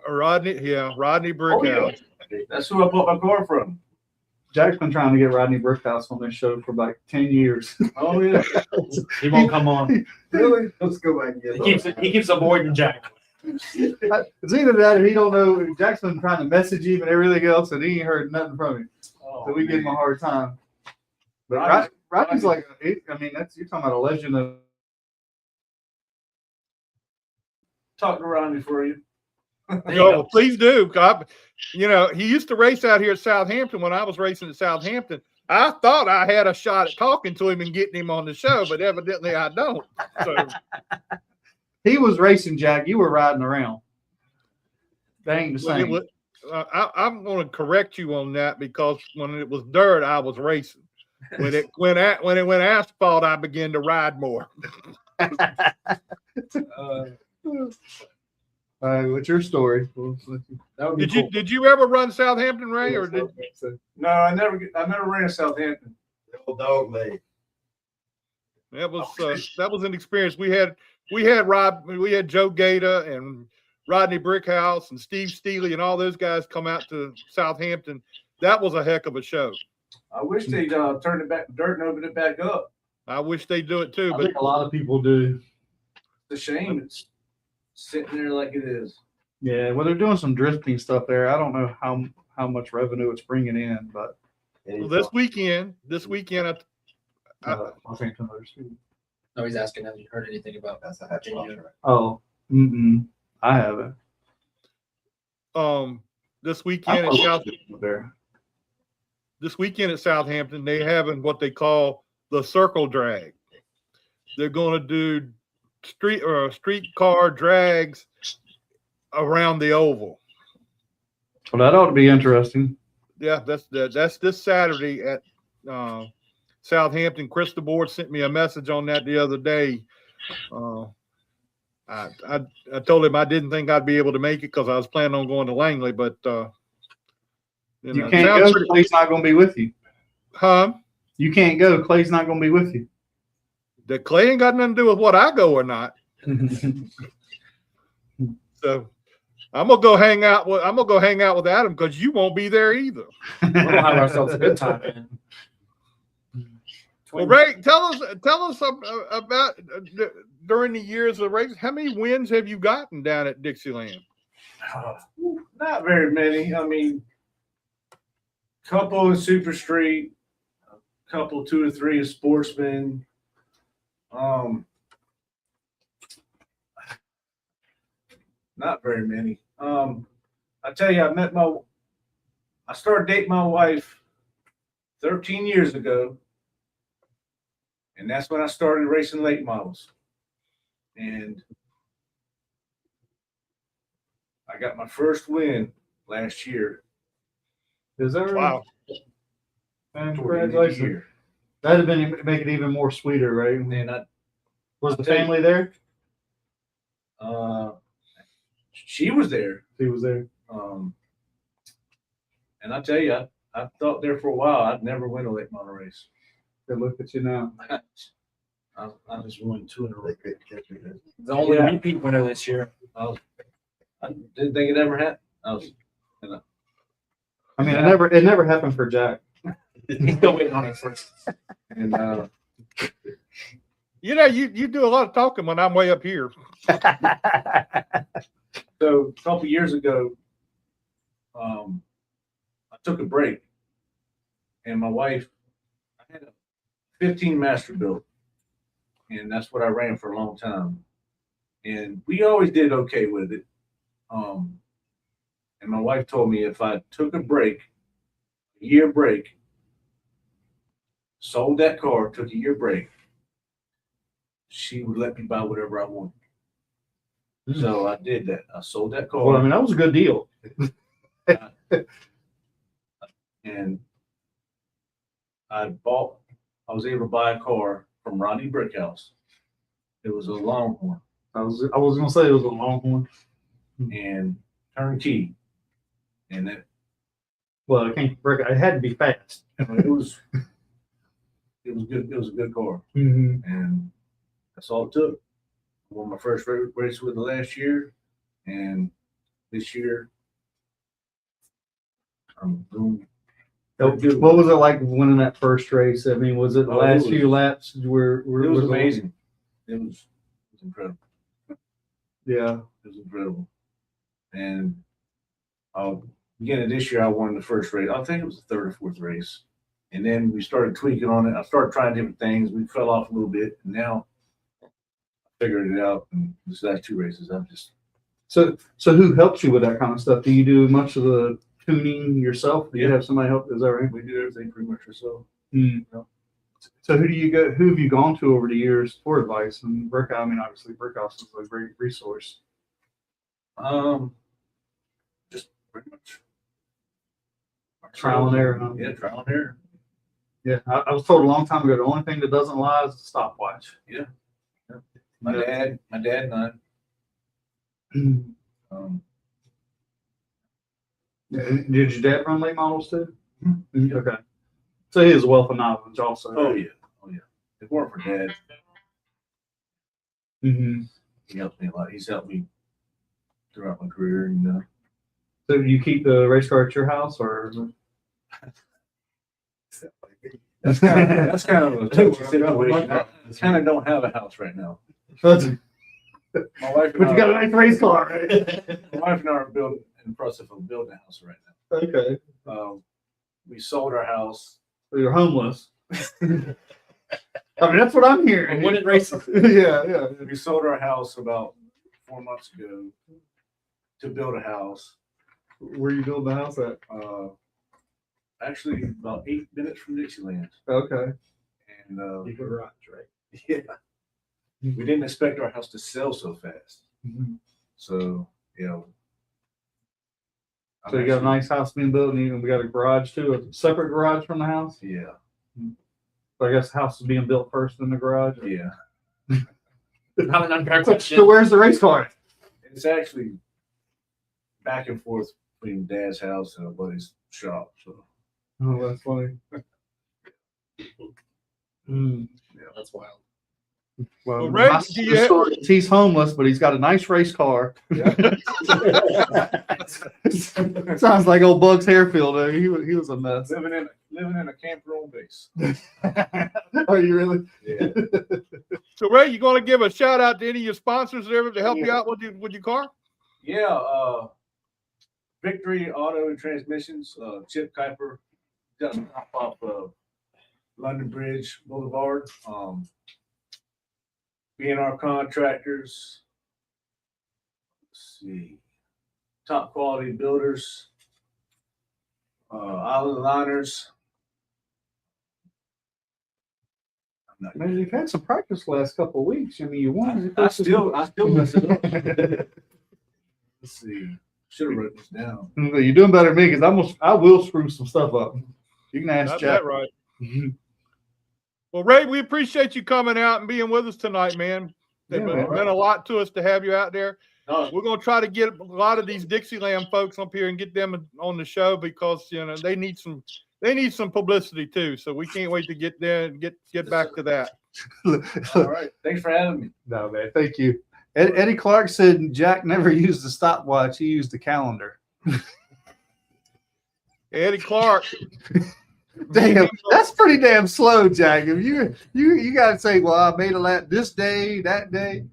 C: Rodney Brickhouse.
I: that's who I bought my car from.
A: Jack's been trying to get Rodney Brickhouse on this show for like 10 years.
I: Oh yeah,
B: He won't come on.
A: Really? Let's go back and get
B: He keeps avoiding Jack.
A: It's either that or he don't know. Jack's been trying to message him and everything else, and he ain't heard nothing from him. So we give him a hard time. But Rodney's like, I mean, you're talking about a legend of.
I: talk to Rodney for you.
C: Oh, please do. He used to race out here at Southampton when I was racing at Southampton. I thought I had a shot at talking to him and getting him on the show, but evidently I don't. So
A: He was racing, Jack. You were riding around. They ain't the same.
C: I'm going to correct you on that because when it was dirt, I was racing. When it went asphalt, I began to ride more.
A: What's your story?
B: That would be cool.
C: Did you ever run Southampton, Ray, or did?
I: No, I never ran Southampton.
F: Old dog leg.
C: That was an experience. We had Joe Gator and Rodney Brickhouse and Steve Steele and all those guys come out to Southampton. That was a heck of a show.
I: I wish they'd turn it back to dirt and open it back up.
C: I wish they'd do it too,
A: I
C: but
A: think a lot of people do.
I: It's a shame it's sitting there like it is.
A: Yeah, well, they're doing some drifting stuff there. I don't know how much revenue it's bringing in, but
C: well, this weekend,
A: Los Angeles.
B: No, he's asking, have you heard anything about Virginia?
A: Oh, I haven't.
C: this weekend at
A: there.
C: This weekend at Southampton, they having what they call the circle drag. They're going to do streetcar drags around the oval.
A: Well, that ought to be interesting.
C: Yeah, that's this Saturday at Southampton. Chris DeBoard sent me a message on that the other day. I told him I didn't think I'd be able to make it because I was planning on going to Langley, but
A: you can't go. Clay's not going to be with you.
C: Huh?
A: You can't go. Clay's not going to be with you.
C: The Clay ain't got nothing to do with what I go or not. So I'm gonna go hang out with Adam because you won't be there either.
B: We'll have ourselves a good time, man.
C: Well, Ray, tell us about during the years of race. How many wins have you gotten down at Dixieland?
I: Not very many. I mean, couple in Super Street, couple 2 or 3 of Sportsman. Not very many. I tell you, I started dating my wife 13 years ago, and that's when I started racing late models. And I got my first win last year.
A: Is that right?
C: Wow.
A: Man,
I: Toward the end of the
A: congratulations.
I: year.
A: That'd have been make it even more sweeter, right?
I: And
A: Was the family there?
I: she was there.
A: He was there.
I: And I tell you, I thought there for a while I'd never win a late model race.
A: Good look at you now.
I: I just won 2 in a row.
B: The only
I: Yeah.
B: repeat winner this year.
I: I didn't think it ever happened.
A: I mean, it never happened for Jack.
B: He's still waiting on it first.
I: And
C: You know, you do a lot of talking when I'm way up here.
I: so a couple years ago, I took a break, and my wife, I had a 15 Masterbuilt, and that's what I ran for a long time, and we always did okay with it. And my wife told me if I took a break, a year break, sold that car, took a year break, she would let me buy whatever I wanted. So I did that. I sold that car.
A: Well, I mean, that was a good deal.
I: And I was able to buy a car from Rodney Brickhouse. It was a Longhorn
A: I was gonna say it was a Longhorn.
I: and turnkey. And that
A: Well, it can't break. It had to be fast.
I: it was good. It was a good car.
A: Mm-hmm.
I: And that's all it took. I won my first race with it last year, and this year I'm doing.
A: What was it like winning that first race? I mean, was it the last few laps?
I: It was amazing. It was incredible.
A: Yeah.
I: It was incredible. And beginning of this year, I won the first race. I think it was the 3rd or 4th race. And then we started tweaking on it. I started trying different things. We fell off a little bit. And now I figured it out. And these last 2 races, I'm just.
A: So who helps you with that kind of stuff? Do you do much of the tuning yourself? Do you have somebody help? Is that right?
I: We do everything pretty much ourselves.
A: Mm. So who have you gone to over the years for advice? And Brickhouse, I mean, obviously Brickhouse is a great resource.
I: Just pretty much.
A: Trial and error, huh?
I: Yeah, trial and error.
A: Yeah, I was told a long time ago, the only thing that doesn't lie is the stopwatch.
I: Yeah. My dad and I.
A: Did your dad run late models too? Mm-hmm. Okay. So he has a wealth of knowledge also.
I: Oh yeah. If it weren't for Dad,
A: Mm-hmm.
I: he helps me a lot. He's helped me throughout my career. And
A: So you keep the race car at your house, or?
I: that's kind of a touchy situation. I kind of don't have a house right now. My wife and
A: But you got a nice race car, right?
I: my wife and I are in the process of building a house right now.
A: Okay.
I: We sold our house.
A: So you're homeless. I mean, that's what I'm hearing.
B: When it races.
A: Yeah.
I: We sold our house about 4 months ago to build a house.
A: Where you build the house at?
I: Actually, about 8 minutes from Dixieland.
A: Okay.
I: And
B: garage, right?
I: yeah, we didn't expect our house to sell so fast. So, you know.
A: So you got a nice house being built, and we got a garage too, a separate garage from the house.
I: Yeah,
A: So I guess the house is being built first, then the garage.
I: yeah.
B: Not an unfair question.
A: So where's the race car?
I: It's actually back and forth between Dad's house and a buddy's shop. So,
A: Oh, that's funny.
B: That's wild.
A: Well,
C: Well, Ray,
A: my
C: do you-
A: story is he's homeless, but he's got a nice race car. Sounds like old Bugs Hairfield. He was a mess.
I: living in a camper on base.
A: Are you really?
I: Yeah.
C: So Ray, you going to give a shout out to any of your sponsors there to help you out with your car?
I: Yeah, Victory Auto and Transmissions, Chip Kuiper, just off of London Bridge Boulevard. B&R Contractors. Let's see. Top Quality Builders. Island Liners.
A: Man, you've had some practice the last couple of weeks. I mean, you won.
I: I still mess it up. Let's see. Should have wrote this down.
A: You're doing better than me because I will screw some stuff up. You can ask
C: That's
A: Jack.
C: that right. Well, Ray, we appreciate you coming out and being with us tonight, man. It's been a lot to us to have you out there.
I: No,
C: We're going to try to get a lot of these Dixieland folks up here and get them on the show because they need some publicity too. So we can't wait to get there and get back to that.
I: all right. Thanks for having me.
A: No, man. Thank you. Eddie Clark said Jack never used the stopwatch. He used the calendar.
C: Eddie Clark.
A: Damn, that's pretty damn slow, Jack. If you got to say, well, I made a lap this day, that day.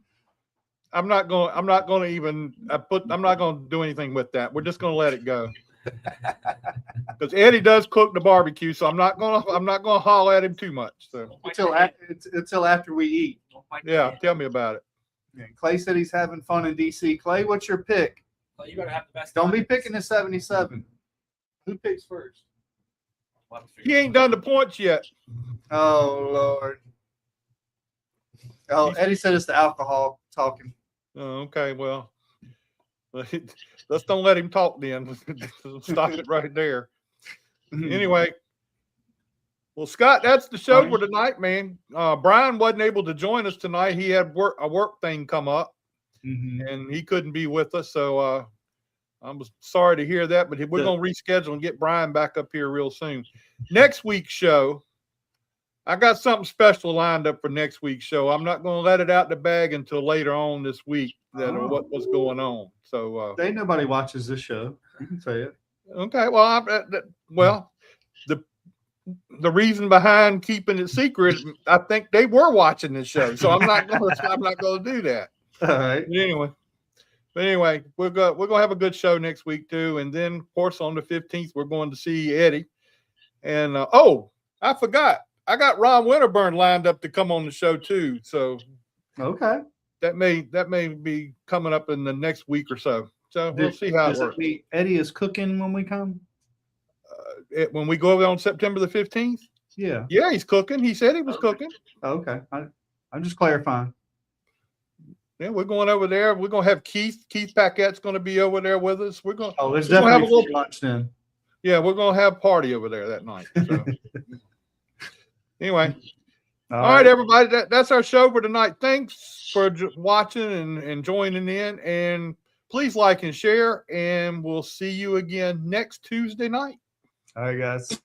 C: I'm not going to do anything with that. We're just going to let it go. Because Eddie does cook the barbecue, so I'm not going to holler at him too much. So
A: Until after we eat.
C: yeah, tell me about it.
A: Yeah, Clay said he's having fun in DC. Clay, what's your pick?
B: Well, you better have the best.
A: Don't be picking the 77. Who picks first?
C: He ain't done the points yet.
A: Oh Lord. Oh, Eddie said it's the alcohol talking.
C: Oh, okay, well, let's don't let him talk then. Stop it right there. Anyway, well, Scott, that's the show for tonight, man. Brian wasn't able to join us tonight. He had a work thing come up, and he couldn't be with us. So I'm sorry to hear that, but we're going to reschedule and get Brian back up here real soon. Next week's show, I got something special lined up for next week's show. I'm not going to let it out the bag until later on this week what was going on. So
A: ain't nobody watches this show. You can say it.
C: Okay, well, the reason behind keeping it secret, I think they were watching this show, so I'm not going to do that.
A: All right.
C: But anyway, we're gonna have a good show next week too, and then of course on the 15th we're going to see Eddie. And I forgot, I got Ron Winterburn lined up to come on the show too. So
A: okay,
C: that may be coming up in the next week or so. So we'll see how it works.
A: Eddie is cooking when we come.
C: When we go over on September the 15th.
A: Yeah,
C: he's cooking. He said he was cooking.
A: Okay, I'm just clarifying.
C: Yeah, we're going over there. We're gonna have Keith Paquette's going to be over there with us. We're going.
A: Oh, there's
C: we're gonna
A: definitely
C: have a little
A: lunch then.
C: Yeah, we're gonna have a party over there that night. So. Anyway, all right, everybody. That's our show for tonight. Thanks for watching and joining in. And please like and share. And we'll see you again next Tuesday night.
A: All right, guys.